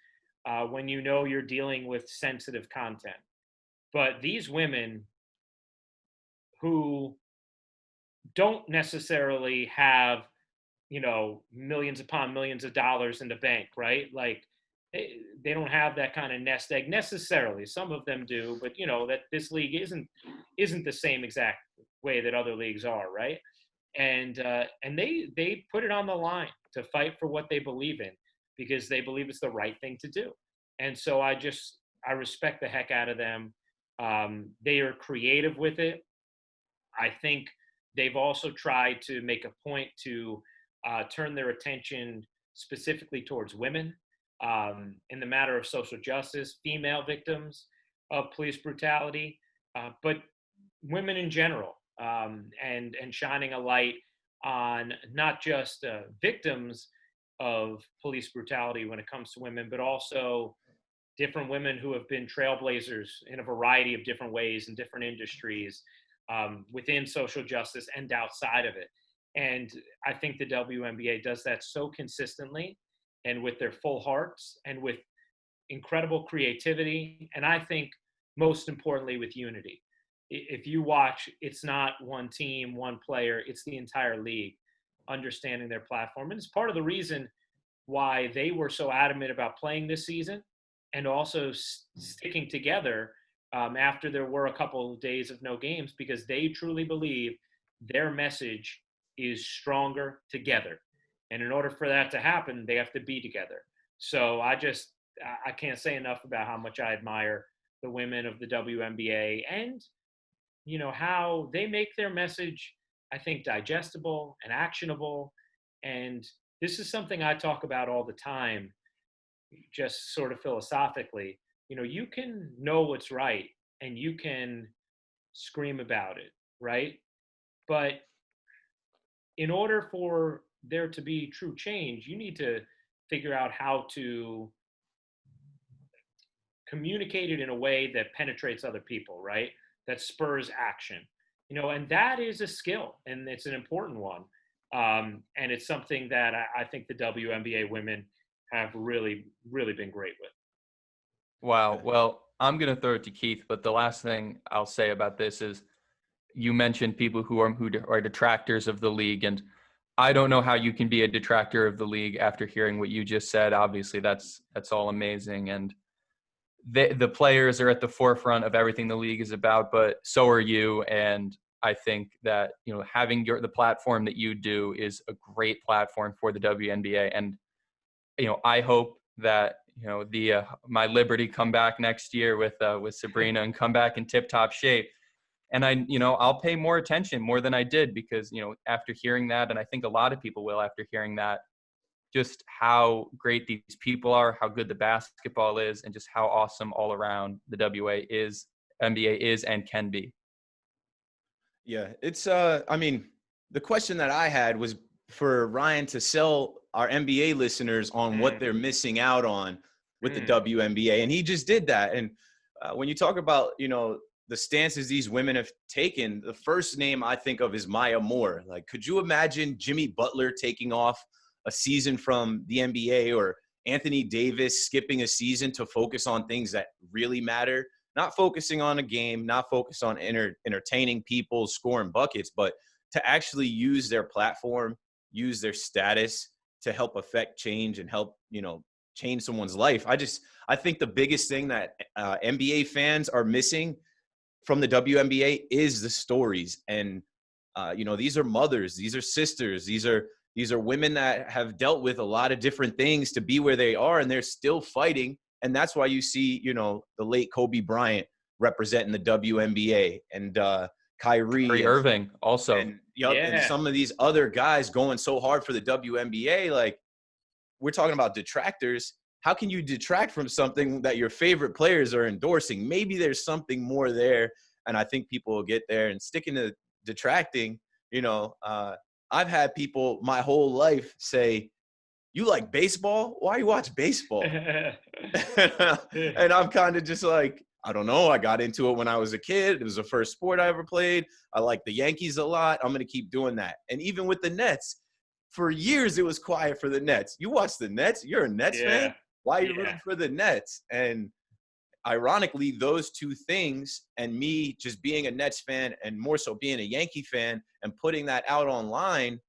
when you're dealing with sensitive content. But these women who don't necessarily have, millions upon millions of dollars in the bank, right? Like they don't have that kind of nest egg necessarily. Some of them do, but that this league isn't the same exact way that other leagues are, right? And they put it on the line to fight for what they believe in because they believe it's the right thing to do. And so I respect the heck out of them. They are creative with it. I think they've also tried to make a point to turn their attention specifically towards women in the matter of social justice, female victims of police brutality, but women in general, and shining a light on not just victims of police brutality when it comes to women, but also different women who have been trailblazers in a variety of different ways in different industries within social justice and outside of it. And I think the WNBA does that so consistently and with their full hearts and with incredible creativity. And I think most importantly with unity. If you watch, it's not one team, one player, it's the entire league understanding their platform. And it's part of the reason why they were so adamant about playing this season and also sticking together after there were a couple of days of no games, because they truly believe their message is stronger together. And in order for that to happen, they have to be together. So I can't say enough about how much I admire the women of the WNBA and, how they make their message, I think, digestible and actionable. And this is something I talk about all the time, just sort of philosophically. You can know what's right and you can scream about it, right? But in order for there to be true change, you need to figure out how to communicate it in a way that penetrates other people, right? That spurs action, and that is a skill, and it's an important one. And it's something that I think the WNBA women have really, really been great with. Wow. Well, I'm going to throw it to Keith, but the last thing I'll say about this is you mentioned people who are detractors of the league, and I don't know how you can be a detractor of the league after hearing what you just said. Obviously, that's all amazing, and the players are at the forefront of everything the league is about, but so are you. And I think that, having the platform that you do is a great platform for the WNBA. And, I hope that, my Liberty come back next year with Sabrina and come back in tip top shape. And I'll pay more attention more than I did because, after hearing that, and I think a lot of people will after hearing that, just how great these people are, how good the basketball is, and just how awesome all around the NBA is and can be. Yeah, it's the question that I had was for Ryan to sell our NBA listeners on what they're missing out on with the WNBA, and he just did that. And when you talk about, the stances these women have taken, the first name I think of is Maya Moore. Like, could you imagine Jimmy Butler taking off a season from the NBA, or Anthony Davis skipping a season to focus on things that really matter, not focusing on a game, not focus on entertaining people, scoring buckets, but to actually use their platform, use their status to help affect change and help, change someone's life. I think the biggest thing that NBA fans are missing from the WNBA is the stories. And, these are mothers, these are sisters, these are women that have dealt with a lot of different things to be where they are, and they're still fighting. And that's why you see, the late Kobe Bryant representing the WNBA, and Kyrie Irving also. And some of these other guys going so hard for the WNBA. Like, we're talking about detractors. How can you detract from something that your favorite players are endorsing? Maybe there's something more there, and I think people will get there. And sticking to detracting, I've had people my whole life say, "You like baseball? Why you watch baseball?" And I'm kind of just like, I don't know. I got into it when I was a kid. It was the first sport I ever played. I like the Yankees a lot. I'm going to keep doing that. And even with the Nets, for years it was quiet for the Nets. You watch the Nets? You're a Nets fan? Why are you rooting for the Nets? And ironically, those two things, and me just being a Nets fan and more so being a Yankee fan and putting that out online,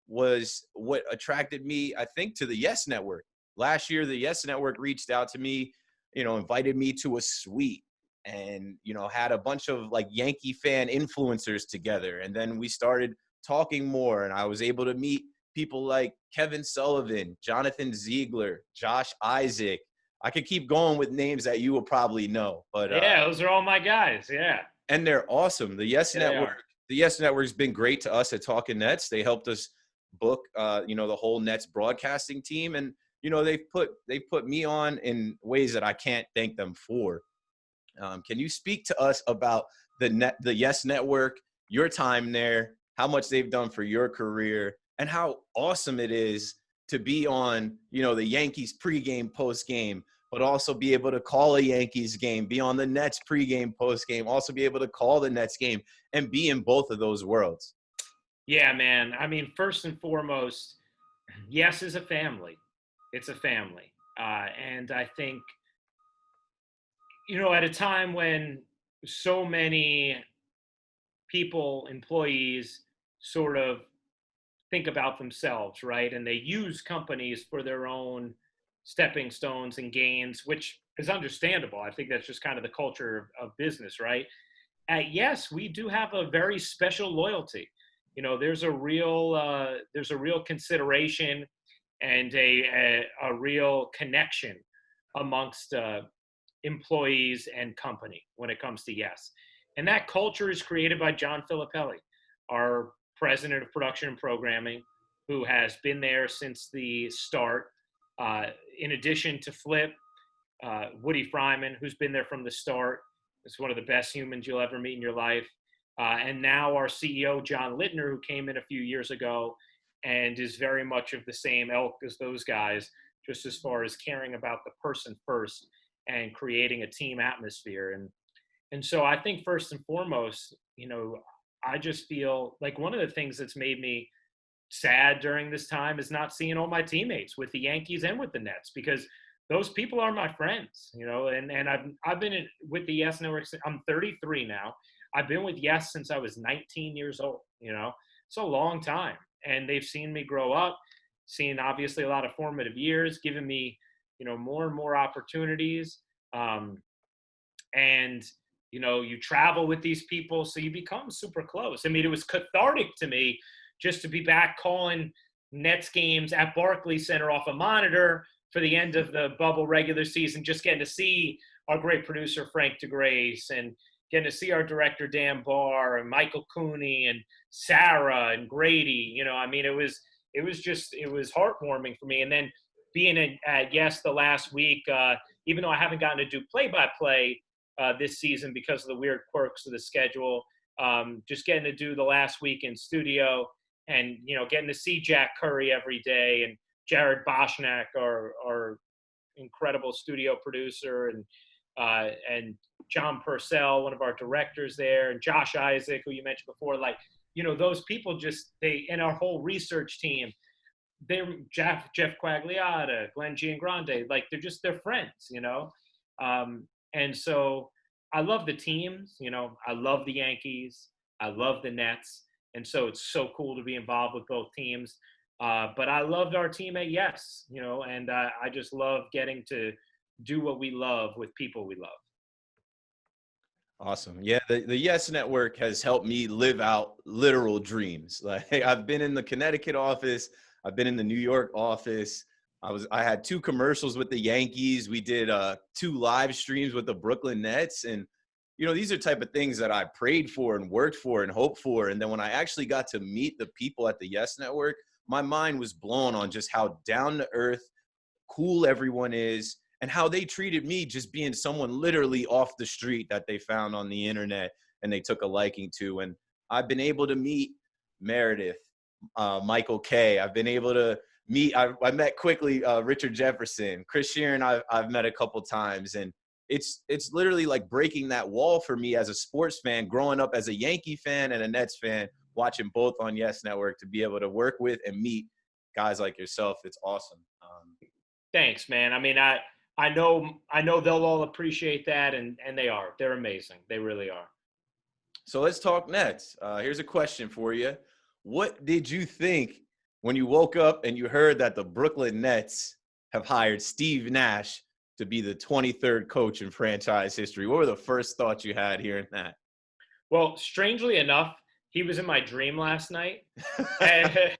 was what attracted me, I think, to the Yes Network. Last year, the Yes Network reached out to me, invited me to a suite and, had a bunch of like Yankee fan influencers together. And then we started talking more, and I was able to meet people like Kevin Sullivan, Jonathan Ziegler, Josh Isaac. I could keep going with names that you will probably know, but those are all my guys. Yeah. And they're awesome. The Yes Network's been great to us at Talkin Nets. They helped us book, the whole Nets broadcasting team. And, they've put me on in ways that I can't thank them for. Can you speak to us about the Yes Network, your time there, how much they've done for your career, and how awesome it is to be on, the Yankees pregame, postgame, but also be able to call a Yankees game, be on the Nets pregame, postgame, also be able to call the Nets game, and be in both of those worlds? Yeah, man. I mean, first and foremost, Yes is a family. It's a family. And I think, at a time when so many people, employees, sort of think about themselves, right? And they use companies for their own stepping stones and gains, which is understandable. I think that's just kind of the culture of business, right? At Yes, we do have a very special loyalty. There's a real consideration and a real connection amongst employees and company when it comes to Yes. And that culture is created by John Filippelli, our president of production and programming, who has been there since the start. In addition to Flip, Woody Fryman, who's been there from the start, is one of the best humans you'll ever meet in your life. And now our CEO, John Littner, who came in a few years ago and is very much of the same ilk as those guys, just as far as caring about the person first and creating a team atmosphere. And so I think first and foremost, I just feel like one of the things that's made me sad during this time is not seeing all my teammates with the Yankees and with the Nets, because those people are my friends, and I've been with the Yes Network. I'm 33 now. I've been with Yes since I was 19 years old. It's a long time, and they've seen me grow up, seen obviously a lot of formative years, given me more and more opportunities. And you travel with these people, so you become super close. I mean, it was cathartic to me just to be back calling Nets games at Barclays Center off a monitor for the end of the bubble regular season, just getting to see our great producer Frank DeGrace and getting to see our director Dan Barr and Michael Cooney and Sarah and Grady. I mean, it was heartwarming for me. And then being at Yes the last week, even though I haven't gotten to do play-by-play this season because of the weird quirks of the schedule, just getting to do the last week in studio and getting to see Jack Curry every day and Jared Boschnak, our incredible studio producer, and John Purcell, one of our directors there, and Josh Isaac, who you mentioned before. Like, those people and our whole research team, they're Jeff Quagliata, Glenn Giangrande, like they're friends, and so I love the teams, I love the Yankees, I love the Nets, and so it's so cool to be involved with both teams. But I loved our team at Yes, and I just love getting to do what we love with people we love. Awesome. Yeah, the Yes Network has helped me live out literal dreams. Like, I've been in the Connecticut office, I've been in the New York office. I had 2 commercials with the Yankees. We did 2 live streams with the Brooklyn Nets, and these are type of things that I prayed for and worked for and hoped for. And then when I actually got to meet the people at the Yes Network, my mind was blown on just how down to earth, cool everyone is, and how they treated me just being someone literally off the street that they found on the internet and they took a liking to. And I've been able to meet Meredith, Michael K. I've been able to meet, I met quickly Richard Jefferson, Chris Sheeran. I've met a couple times, and it's literally like breaking that wall for me as a sports fan, growing up as a Yankee fan and a Nets fan, watching both on Yes Network, to be able to work with and meet guys like yourself. It's awesome. Thanks, man. I mean, I know they'll all appreciate that, and they're amazing. They really are. So let's talk Nets. Here's a question for you. What did you think when you woke up and you heard that the Brooklyn Nets have hired Steve Nash to be the 23rd coach in franchise history? What were the first thoughts you had hearing that? Well, strangely enough, he was in my dream last night. and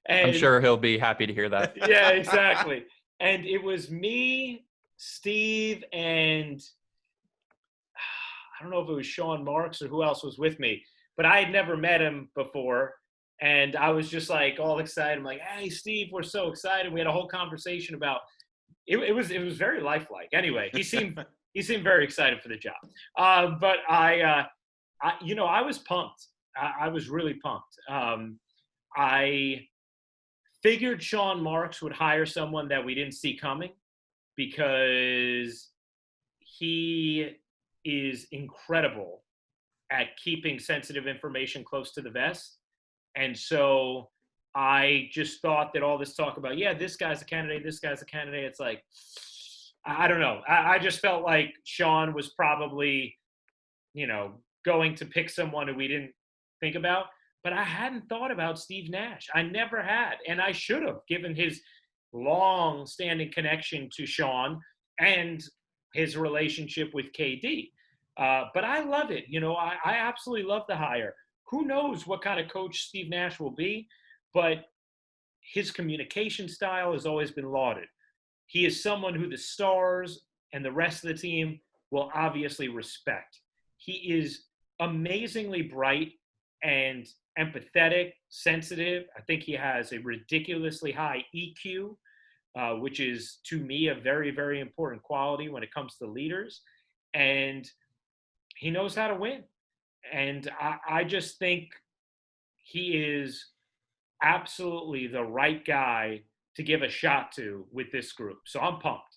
I'm sure he'll be happy to hear that. Yeah, exactly. And it was me, Steve, and I don't know if it was Sean Marks or who else was with me, but I had never met him before. And I was just like all excited. I'm like, hey, Steve, we're so excited. We had a whole conversation about it. It was very lifelike. Anyway, he seemed very excited for the job. But I was pumped. I was really pumped. I figured Sean Marks would hire someone that we didn't see coming, because he is incredible at keeping sensitive information close to the vest. And so I just thought that all this talk about, yeah, this guy's a candidate, this guy's a candidate. It's like, I don't know. I just felt like Sean was probably, going to pick someone who we didn't think about. But I hadn't thought about Steve Nash. I never had. And I should have, given his long standing connection to Sean and his relationship with KD. But I love it. I absolutely love the hire. Who knows what kind of coach Steve Nash will be, but his communication style has always been lauded. He is someone who the stars and the rest of the team will obviously respect. He is amazingly bright and empathetic, sensitive. I think he has a ridiculously high EQ, which is, to me, a very, very important quality when it comes to leaders. And he knows how to win. And I just think he is absolutely the right guy to give a shot to with this group. So I'm pumped.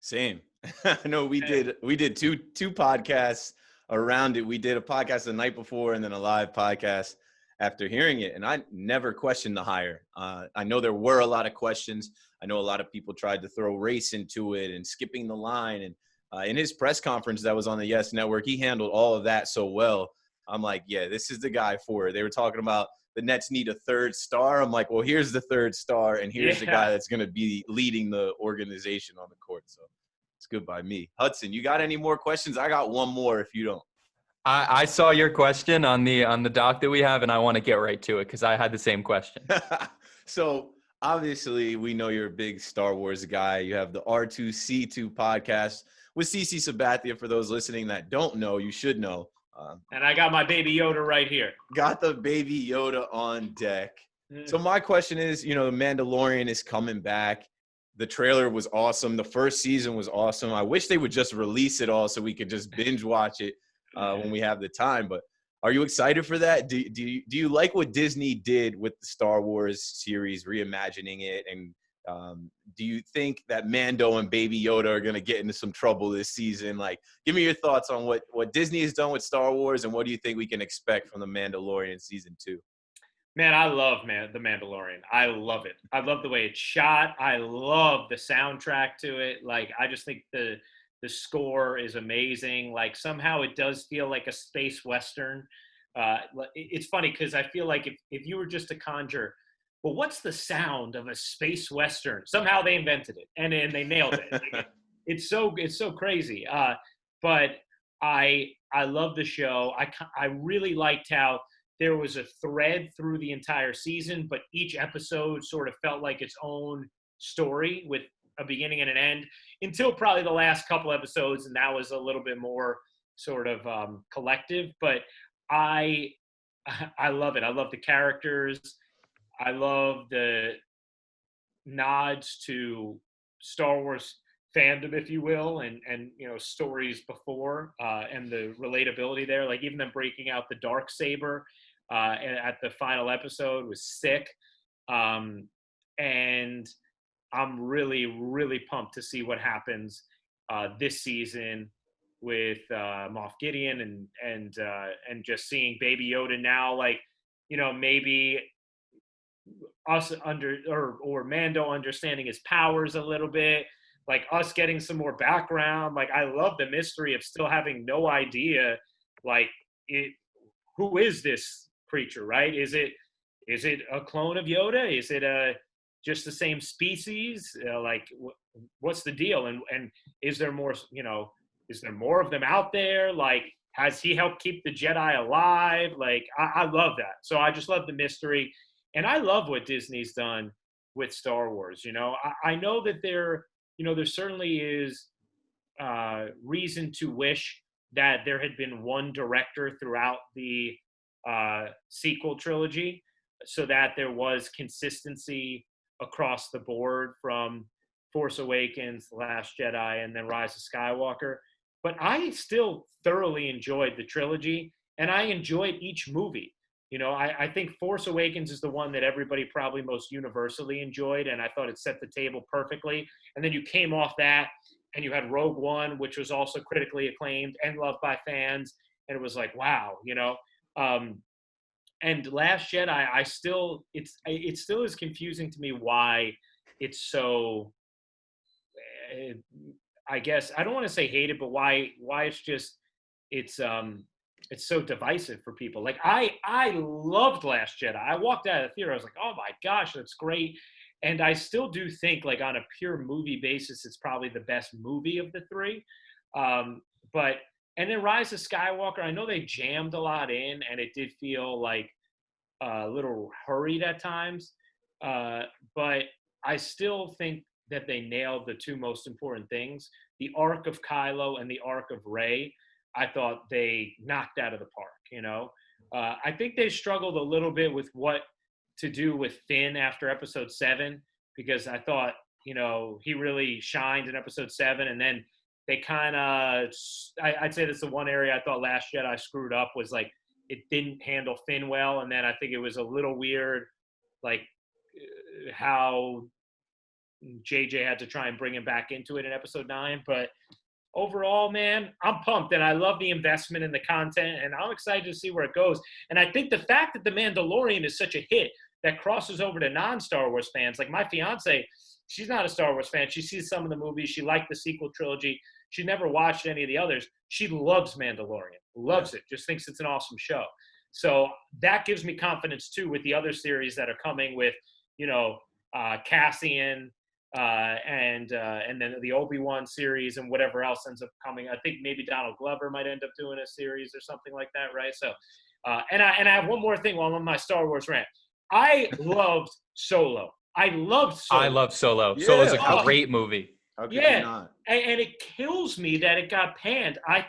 Same. I know we did two podcasts around it. We did a podcast the night before and then a live podcast after hearing it. And I never questioned the hire. I know there were a lot of questions. I know a lot of people tried to throw race into it and skipping the line. And in his press conference that was on the Yes Network, he handled all of that so well. I'm like, yeah, this is the guy for it. They were talking about the Nets need a third star. I'm like, well, here's the third star, and here's the guy that's going to be leading the organization on the court. So it's good by me. Hudson, you got any more questions? I got one more if you don't. I saw your question on the doc that we have, and I want to get right to it because I had the same question. So obviously, we know you're a big Star Wars guy. You have the R2C2 podcast with CC Sabathia. For those listening that don't know, you should know. And I got my baby Yoda right here. Got the baby Yoda on deck. So my question is, the Mandalorian is coming back. The trailer was awesome. The first season was awesome. I wish they would just release it all so we could just binge watch it when we have the time. But are you excited for that? Do you like what Disney did with the Star Wars series, reimagining it? And do you think that Mando and Baby Yoda are going to get into some trouble this season? Like, give me your thoughts on what Disney has done with Star Wars, and what do you think we can expect from the Mandalorian season 2? Man, I love the Mandalorian. I love it. I love the way it's shot. I love the soundtrack to it. Like, I just think the score is amazing. Like, somehow it does feel like a space western. It's funny because I feel like if you were just to conjure, well, what's the sound of a space western? Somehow they invented it, and they nailed it. Like, it's so crazy. But I love the show. I really liked how there was a thread through the entire season, but each episode sort of felt like its own story with a beginning and an end until probably the last couple episodes, and that was a little bit more sort of collective. But I love it. I love the characters. I love the nods to Star Wars fandom, if you will, and stories before, and the relatability there. Like, even them breaking out the dark saber at the final episode was sick. And I'm really, really pumped to see what happens this season with Moff Gideon and just seeing Baby Yoda now. Like, maybe us or Mando understanding his powers a little bit, like us getting some more background. Like, I love the mystery of still having no idea, like, who is this creature, right? Is it a clone of Yoda? Is it just the same species? Like, what's the deal? And is there more? Is there more of them out there? Like, has he helped keep the Jedi alive? Like, I love that. So I just love the mystery. And I love what Disney's done with Star Wars. I know that there certainly is reason to wish that there had been one director throughout the sequel trilogy, so that there was consistency across the board from Force Awakens, The Last Jedi, and then Rise of Skywalker. But I still thoroughly enjoyed the trilogy, and I enjoyed each movie. I think Force Awakens is the one that everybody probably most universally enjoyed, and I thought it set the table perfectly. And then you came off that, and you had Rogue One, which was also critically acclaimed and loved by fans, and it was like, wow, and Last Jedi, it still is confusing to me why it's so. uh, I guess I don't want to say hated, but why it's it's so divisive for people. Like I loved Last Jedi. I walked out of the theater. I was like, oh my gosh, that's great. And I still do think, like, on a pure movie basis, it's probably the best movie of the three. Um, but and then Rise of Skywalker, I know they jammed a lot in, and it did feel like a little hurried at times. Uh, but I still think that they nailed the two most important things: the arc of Kylo and the arc of Rey. I thought they knocked out of the park. I think they struggled a little bit with what to do with Finn after Episode 7, because I thought he really shined in Episode 7, and then they kind of. I'd say that's the one area I thought Last Jedi screwed up, was like it didn't handle Finn well, and then I think it was a little weird, like how JJ had to try and bring him back into it in Episode 9. But overall, man, I'm pumped, and I love the investment in the content, and I'm excited to see where it goes. And I think the fact that The Mandalorian is such a hit that crosses over to non-Star Wars fans, like my fiance, she's not a Star Wars fan. She sees some of the movies. She liked the sequel trilogy. She never watched any of the others. She loves Mandalorian, loves it, just thinks it's an awesome show. So that gives me confidence, too, with the other series that are coming with, Cassian, and then the Obi-Wan series and whatever else ends up coming. I think maybe Donald Glover might end up doing a series or something like that, right? So, and I have one more thing while I'm on my Star Wars rant. I loved Solo. I loved Solo. I love Solo. Yeah. Solo's a great movie. How could you not? And it kills me that it got panned. I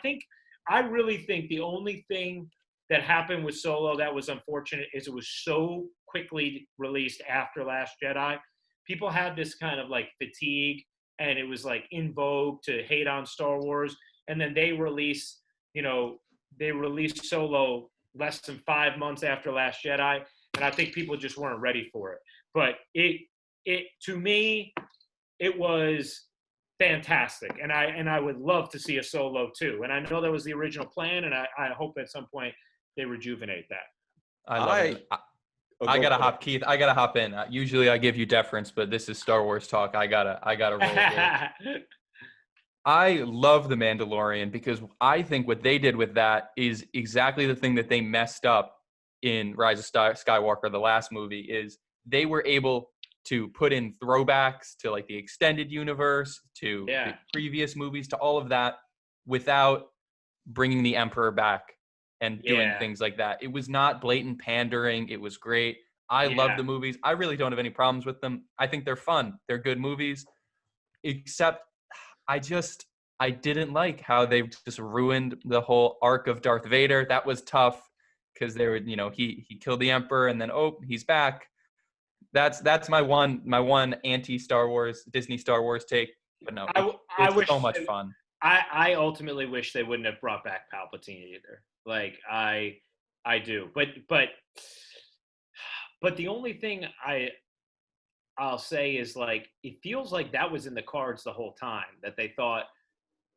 really think the only thing that happened with Solo that was unfortunate is it was so quickly released after Last Jedi. People had this kind of like fatigue, and it was like in vogue to hate on Star Wars. And then they released Solo less than 5 months after Last Jedi, and I think people just weren't ready for it. But it to me, it was fantastic, and I would love to see a Solo too. And I know that was the original plan, and I hope at some point they rejuvenate that. I love it. I gotta hop, Keith. I gotta hop in. Usually I give you deference, but this is Star Wars talk. I gotta roll here. I love The Mandalorian because I think what they did with that is exactly the thing that they messed up in Rise of Skywalker, the last movie, is they were able to put in throwbacks to like the extended universe, to the previous movies, to all of that without bringing the Emperor back and doing things like that. It was not blatant pandering. It was great. I love the movies. I really don't have any problems with them. I think they're fun. They're good movies, except I didn't like how they just ruined the whole arc of Darth Vader. That was tough because they were, he killed the Emperor and then, he's back. That's my one anti-Star Wars, Disney Star Wars take. But no, it's so much fun. I ultimately wish they wouldn't have brought back Palpatine either. Like I do, but the only thing I'll say is, like, it feels like that was in the cards the whole time, that they thought,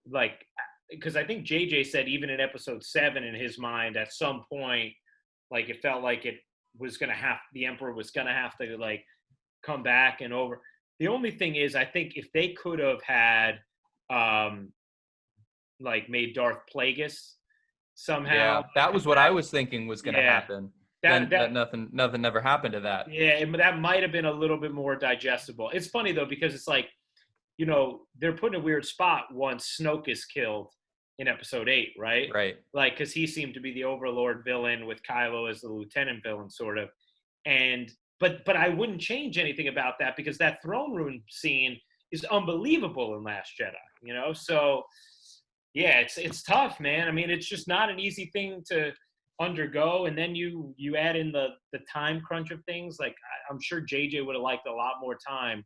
like, because I think JJ said even in Episode 7 in his mind at some point, like, it felt like it was the Emperor was gonna have to like come back and over. The only thing is, I think if they could have had like made Darth Plagueis somehow. That was what I was thinking was going to happen. That nothing never happened to that. Yeah, that might have been a little bit more digestible. It's funny though, because it's like, they're put in a weird spot once Snoke is killed in Episode 8, right? Right. Like, because he seemed to be the overlord villain with Kylo as the lieutenant villain, sort of. And but I wouldn't change anything about that, because that throne room scene is unbelievable in Last Jedi. So yeah, it's tough, man. I mean, it's just not an easy thing to undergo, and then you add in the time crunch of things. Like, I'm sure JJ would have liked a lot more time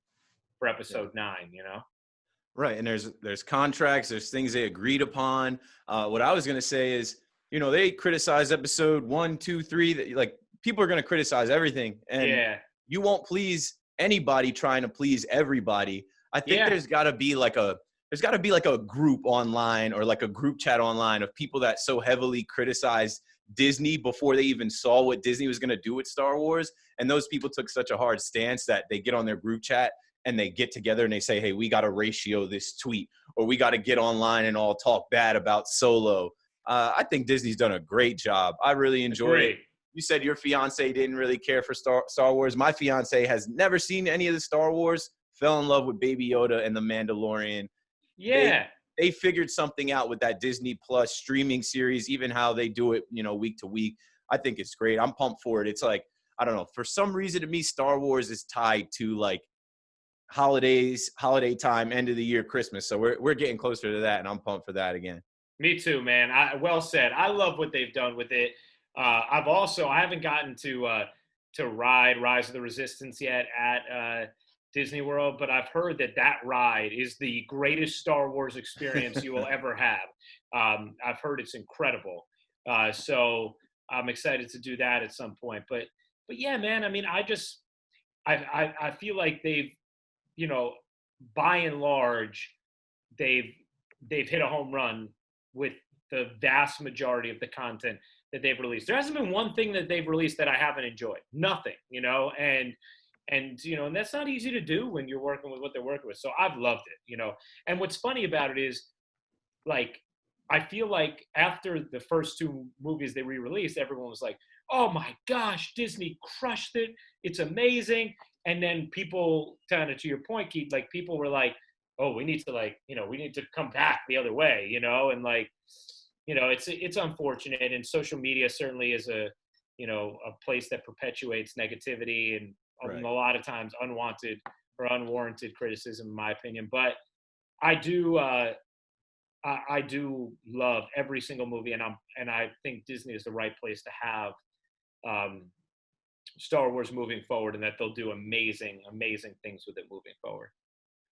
for Episode 9. Right, and there's contracts, there's things they agreed upon. What I was gonna say is, they criticized Episode 1, 2, 3. That, like, people are gonna criticize everything, and you won't please anybody trying to please everybody. I think there's got to be like a there's got to be like a group online or like a group chat online of people that so heavily criticize Disney before they even saw what Disney was going to do with Star Wars. And those people took such a hard stance that they get on their group chat and they get together and they say, hey, we got to ratio this tweet, or we got to get online and all talk bad about Solo. I think Disney's done a great job. I really enjoyed it. You said your fiance didn't really care for Star Wars. My fiance has never seen any of the Star Wars, fell in love with Baby Yoda and The Mandalorian. Yeah. They figured something out with that Disney Plus streaming series, even how they do it, week to week. I think it's great. I'm pumped for it. It's like, I don't know, for some reason to me, Star Wars is tied to like holidays, holiday time, end of the year, Christmas. So we're getting closer to that, and I'm pumped for that again. Me too, man. Well said. I love what they've done with it. I haven't gotten to ride Rise of the Resistance yet at Disney World, but I've heard that ride is the greatest Star Wars experience you will ever have. I've heard it's incredible. So I'm excited to do that at some point. But yeah, man, I mean, I feel like they've, by and large, they've hit a home run with the vast majority of the content that they've released. There hasn't been one thing that they've released that I haven't enjoyed. Nothing, and that's not easy to do when you're working with what they're working with. So I've loved it, And what's funny about it is, like, I feel like after the first two movies they re-released, everyone was like, oh my gosh, Disney crushed it. It's amazing. And then people, kind of to your point, Keith, like people were like, oh, we need to come back the other way, and like, it's unfortunate. And social media certainly is a place that perpetuates negativity and Right. a lot of times unwanted or unwarranted criticism, in my opinion. But I do love every single movie, and I think Disney is the right place to have Star Wars moving forward, and that they'll do amazing things with it moving forward.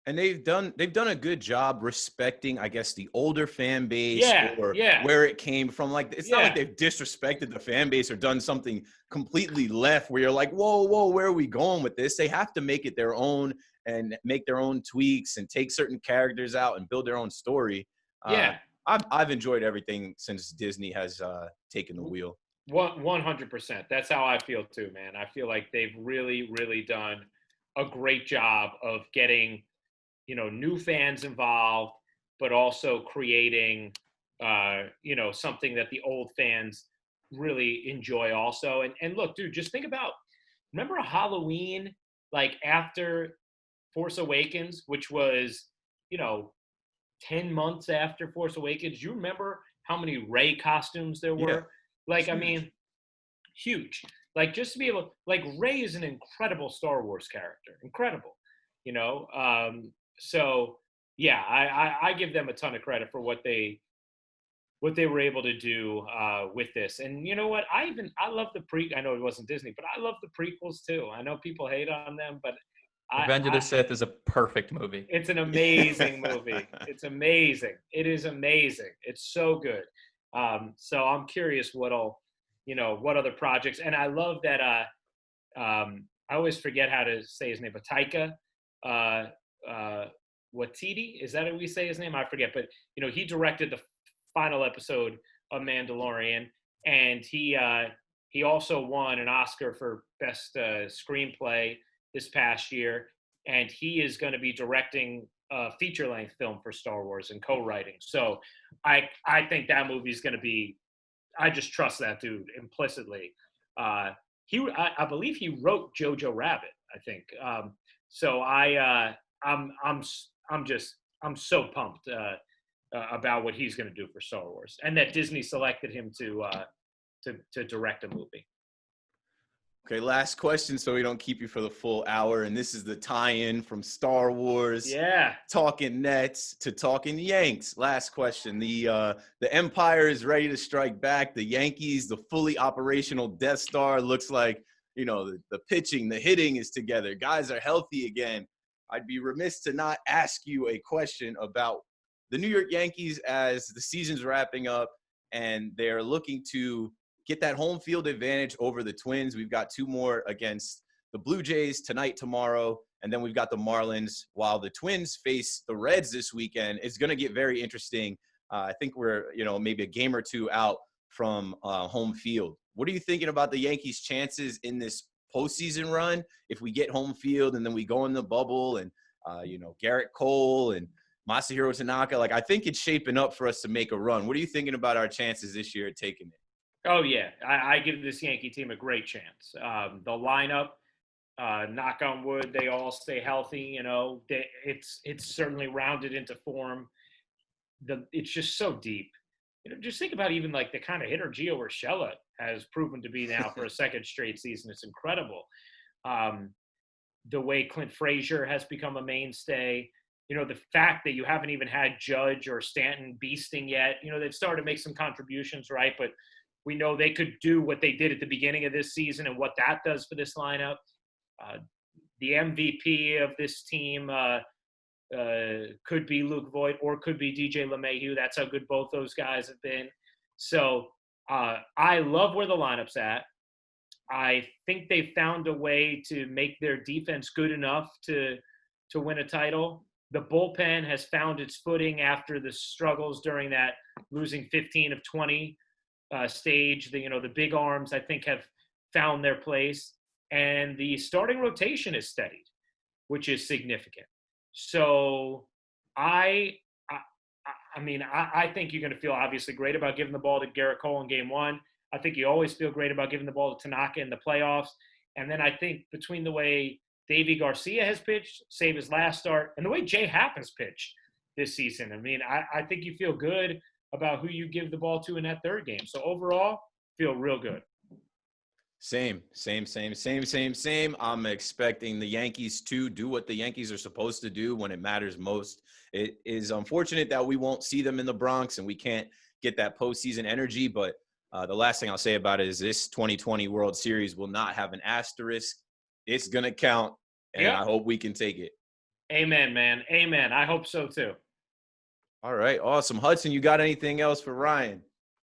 And they've done a good job respecting, I guess, the older fan base or where it came from. Like, it's not like they've disrespected the fan base or done something completely left where you're like, whoa, where are we going with this? They have to make it their own and make their own tweaks and take certain characters out and build their own story. I've enjoyed everything since Disney has taken the wheel. 100%. That's how I feel too, man. I feel like they've really, really done a great job of getting new fans involved, but also creating, something that the old fans really enjoy also. And look, dude, just think about, remember Halloween, like after Force Awakens, which was, 10 months after Force Awakens. You remember how many Rey costumes there were? Yeah. Like, I mean, huge. Like, just to be able, like, Rey is an incredible Star Wars character. Incredible, So yeah, I give them a ton of credit for what they were able to do with this. And you know what? I love I know it wasn't Disney, but I love the prequels too. I know people hate on them, but Revenge of the Sith is a perfect movie. It's an amazing movie. It's amazing. It is amazing. It's so good. So I'm curious what other projects. And I love that. I always forget how to say his name, but Taika Waititi, is that how we say his name? I forget, but he directed the final episode of Mandalorian, and he also won an Oscar for best screenplay this past year, and he is going to be directing a feature-length film for Star Wars and co-writing. So I think that movie is going to be. I just trust that dude implicitly. I believe he wrote Jojo Rabbit, I think. So I'm so pumped about what he's going to do for Star Wars, and that Disney selected him to direct a movie. Okay, last question so we don't keep you for the full hour. And this is the tie-in from Star Wars, Talkin Nets to Talkin Yanks. Last question. The Empire is ready to strike back. The Yankees, the fully operational Death Star, looks like, the pitching, the hitting is together. Guys are healthy again. I'd be remiss to not ask you a question about the New York Yankees as the season's wrapping up and they're looking to get that home field advantage over the Twins. We've got two more against the Blue Jays tonight, tomorrow. And then we've got the Marlins while the Twins face the Reds this weekend. It's going to get very interesting. I think we're, maybe a game or two out from home field. What are you thinking about the Yankees' chances in this postseason run if we get home field and then we go in the bubble and, Garrett Cole and Masahiro Tanaka? Like, I think it's shaping up for us to make a run. What are you thinking about our chances this year at taking it? Oh, yeah. I give this Yankee team a great chance. The lineup, knock on wood, they all stay healthy. It's certainly rounded into form. It's just so deep. Just think about even like the kind of hitter Gio Urshela has proven to be now for a second straight season. It's incredible. The way Clint Frazier has become a mainstay. The fact that you haven't even had Judge or Stanton beasting yet. They've started to make some contributions, right? But we know they could do what they did at the beginning of this season and what that does for this lineup. The MVP of this team could be Luke Voigt or could be DJ LeMahieu. That's how good both those guys have been. So I love where the lineup's at. I think they found a way to make their defense good enough to win a title. The bullpen has found its footing after the struggles during that losing 15 of 20 stage. The big arms, I think, have found their place. And the starting rotation is steadied, which is significant. So I think you're going to feel obviously great about giving the ball to Garrett Cole in game one. I think you always feel great about giving the ball to Tanaka in the playoffs. And then I think between the way Davy Garcia has pitched, save his last start, and the way Jay Happ has pitched this season, I think you feel good about who you give the ball to in that third game. So overall, feel real good. Same. I'm expecting the Yankees to do what the Yankees are supposed to do when it matters most. It is unfortunate that we won't see them in the Bronx and we can't get that postseason energy. But the last thing I'll say about it is this 2020 World Series will not have an asterisk. It's going to count, and I hope we can take it. Amen, man. Amen. I hope so, too. All right, awesome. Hudson, you got anything else for Ryan?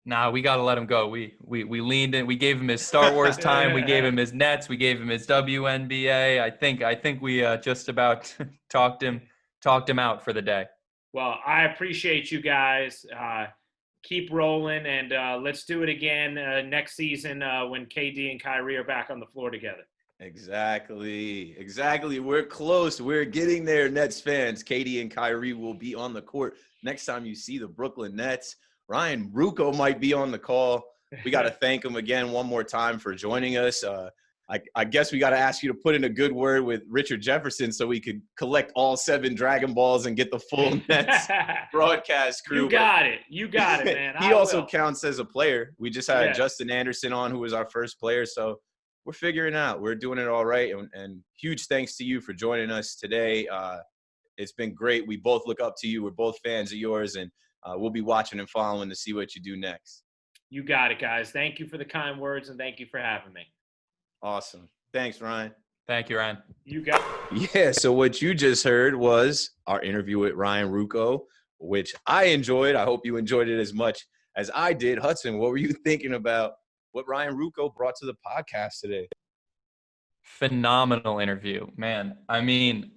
Nah, we got to let him go. We leaned in. We gave him his Star Wars time. We gave him his Nets. We gave him his WNBA. I think we just about talked him out for the day. Well, I appreciate you guys. Keep rolling, and let's do it again next season when KD and Kyrie are back on the floor together. Exactly. We're close. We're getting there, Nets fans. KD and Kyrie will be on the court next time you see the Brooklyn Nets. Ryan Ruocco might be on the call. We got to thank him again one more time for joining us. I guess we got to ask you to put in a good word with Richard Jefferson so we could collect all 7 Dragon Balls and get the full Nets broadcast crew. You got it, man. He also counts as a player. We just had Justin Anderson on, who was our first player. So we're figuring it out. We're doing it all right. And huge thanks to you for joining us today. It's been great. We both look up to you. We're both fans of yours, and we'll be watching and following to see what you do next. You got it, guys. Thank you for the kind words, and thank you for having me. Awesome. Thanks, Ryan. Thank you, Ryan. You got it. Yeah, so what you just heard was our interview with Ryan Ruocco, which I enjoyed. I hope you enjoyed it as much as I did. Hudson, what were you thinking about what Ryan Ruocco brought to the podcast today? Phenomenal interview, man.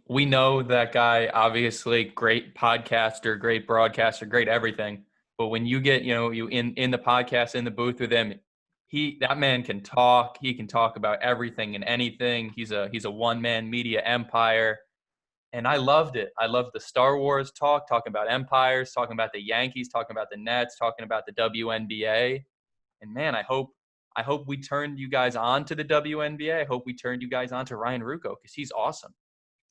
We know that guy, obviously great podcaster, great broadcaster, great everything. But when you get, you in the podcast, in the booth with him, that man can talk. He can talk about everything and anything. He's a one-man media empire. And I loved it. I loved the Star Wars talking about empires, talking about the Yankees, talking about the Nets, talking about the WNBA. And man, I hope we turned you guys on to the WNBA. I hope we turned you guys on to Ryan Ruocco because he's awesome.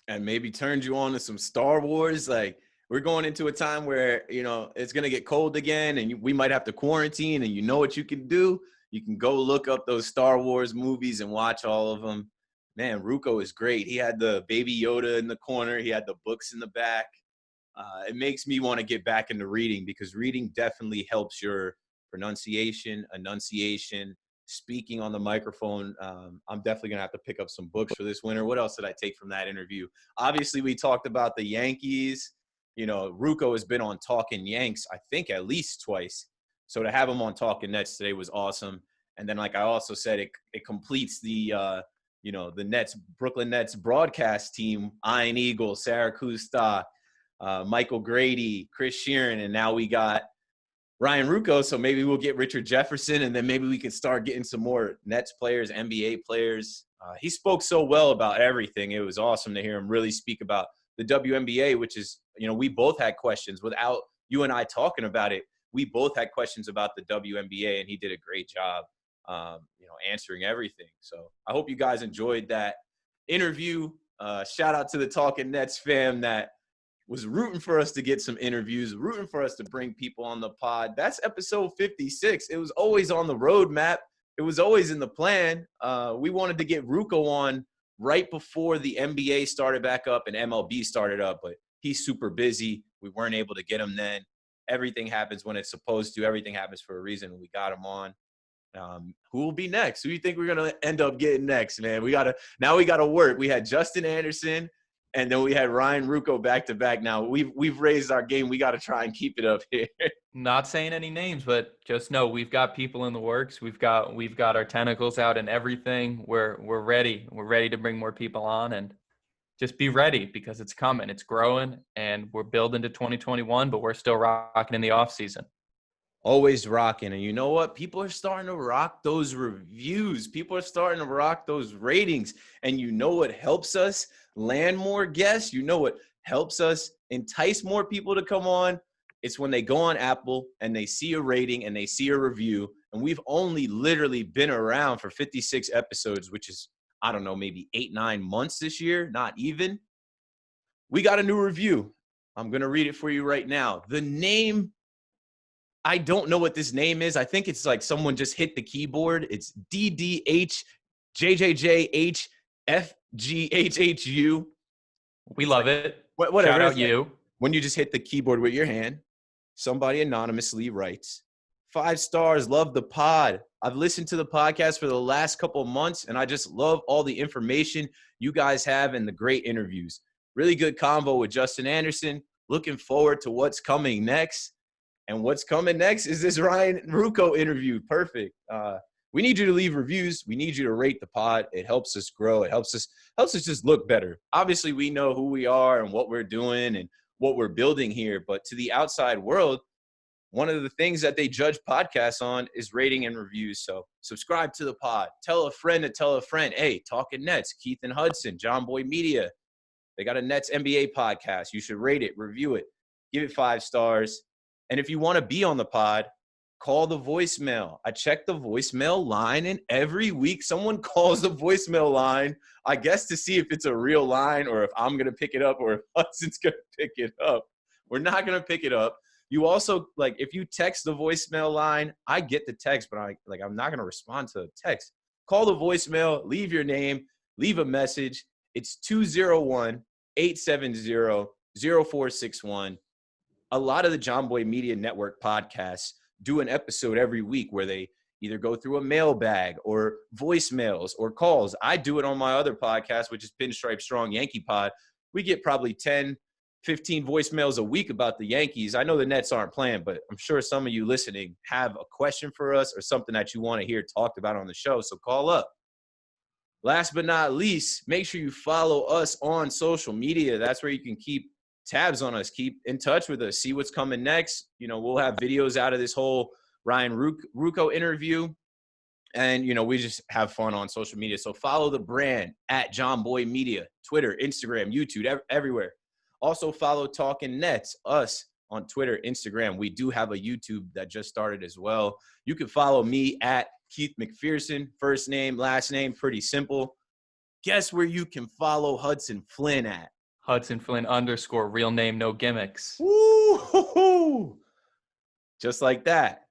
And maybe turned you on to some Star Wars. Like, we're going into a time where, it's going to get cold again and we might have to quarantine, and what you can do? You can go look up those Star Wars movies and watch all of them. Man, Ruocco is great. He had the Baby Yoda in the corner. He had the books in the back. It makes me want to get back into reading because reading definitely helps your pronunciation, enunciation, speaking on the microphone. I'm definitely going to have to pick up some books for this winter. What else did I take from that interview? Obviously, we talked about the Yankees. Ruocco has been on Talkin Yanks, I think, at least twice. So to have him on Talkin Nets today was awesome. And then, like I also said, it completes the the Brooklyn Nets broadcast team, Iron Eagle, Sarah Kusta, Michael Grady, Chris Sheeran, and now we got Ryan Ruocco. So maybe we'll get Richard Jefferson, and then maybe we can start getting some more Nets players, NBA players. He spoke so well about everything. It was awesome to hear him really speak about the WNBA, which is, we both had questions without you and I talking about it. We both had questions about the WNBA, and he did a great job, answering everything. So I hope you guys enjoyed that interview. Shout out to the Talkin Nets fam that was rooting for us to get some interviews, rooting for us to bring people on the pod. That's episode 56. It was always on the roadmap. It was always in the plan. We wanted to get Ruocco on right before the NBA started back up and MLB started up, but he's super busy. We weren't able to get him then. Everything happens when it's supposed to. Everything happens for a reason. We got him on. Who will be next? Who do you think we're going to end up getting next, man? We got to work. We had Justin Anderson, and then we had Ryan Ruocco back to back. Now we've raised our game. We got to try and keep it up here. Not saying any names, but just know we've got people in the works. We've got our tentacles out and everything. We're ready. We're ready to bring more people on, and just be ready because it's coming. It's growing, and we're building to 2021, but we're still rocking in the off season. Always rocking. And you know what? People are starting to rock those reviews. People are starting to rock those ratings. And you know what helps us land more guests? You know what helps us entice more people to come on? It's when they go on Apple and they see a rating and they see a review. And we've only literally been around for 56 episodes, which is, I don't know, maybe 8-9 months this year, not even. We got a new review. I'm going to read it for you right now. The name, I don't know what this name is. I think it's like someone just hit the keyboard. It's DDHJJJHFGHHU. We love it. Whatever. Shout out you. When you just hit the keyboard with your hand, somebody anonymously writes, 5 stars, love the pod. I've listened to the podcast for the last couple of months, and I just love all the information you guys have and the great interviews. Really good convo with Justin Anderson. Looking forward to what's coming next. And what's coming next is this Ryan Ruocco interview. Perfect. We need you to leave reviews. We need you to rate the pod. It helps us grow. It helps us just look better. Obviously, we know who we are and what we're doing and what we're building here. But to the outside world, one of the things that they judge podcasts on is rating and reviews. So subscribe to the pod. Tell a friend to tell a friend. Hey, Talkin Nets, Keith and Hudson, John Boy Media. They got a Nets NBA podcast. You should rate it, review it, give it 5 stars. And if you want to be on the pod, call the voicemail. I check the voicemail line, and every week someone calls the voicemail line, I guess to see if it's a real line or if I'm going to pick it up or if Hudson's going to pick it up. We're not going to pick it up. You also, if you text the voicemail line, I get the text, but I'm not going to respond to a text. Call the voicemail, leave your name, leave a message. It's 201-870-0461. A lot of the John Boy Media Network podcasts do an episode every week where they either go through a mailbag or voicemails or calls. I do it on my other podcast, which is Pinstripe Strong Yankee Pod. We get probably 10, 15 voicemails a week about the Yankees. I know the Nets aren't playing, but I'm sure some of you listening have a question for us or something that you want to hear talked about on the show. So call up. Last but not least, make sure you follow us on social media. That's where you can keep tabs on us, keep in touch with us, see what's coming next. We'll have videos out of this whole Ryan Ruocco interview. And, we just have fun on social media. So follow the brand at John Boy Media, Twitter, Instagram, YouTube, everywhere. Also follow Talkin Nets, us on Twitter, Instagram. We do have a YouTube that just started as well. You can follow me at Keith McPherson, first name, last name, pretty simple. Guess where you can follow Hudson Flynn at? Hudson Flynn _ real name, no gimmicks. Woo! Just like that.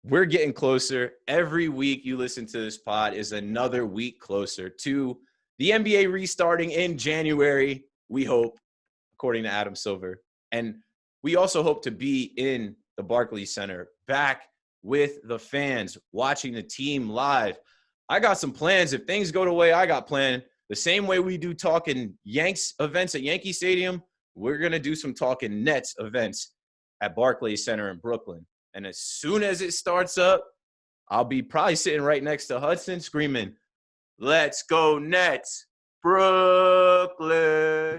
We're getting closer. Every week you listen to this pod is another week closer to the NBA restarting in January, we hope, according to Adam Silver. And we also hope to be in the Barclays Center, back with the fans, watching the team live. I got some plans. If things go the way I got planned, the same way we do Talkin Yanks events at Yankee Stadium, we're going to do some Talkin Nets events at Barclays Center in Brooklyn. And as soon as it starts up, I'll be probably sitting right next to Hudson screaming, Let's go Nets, Brooklyn.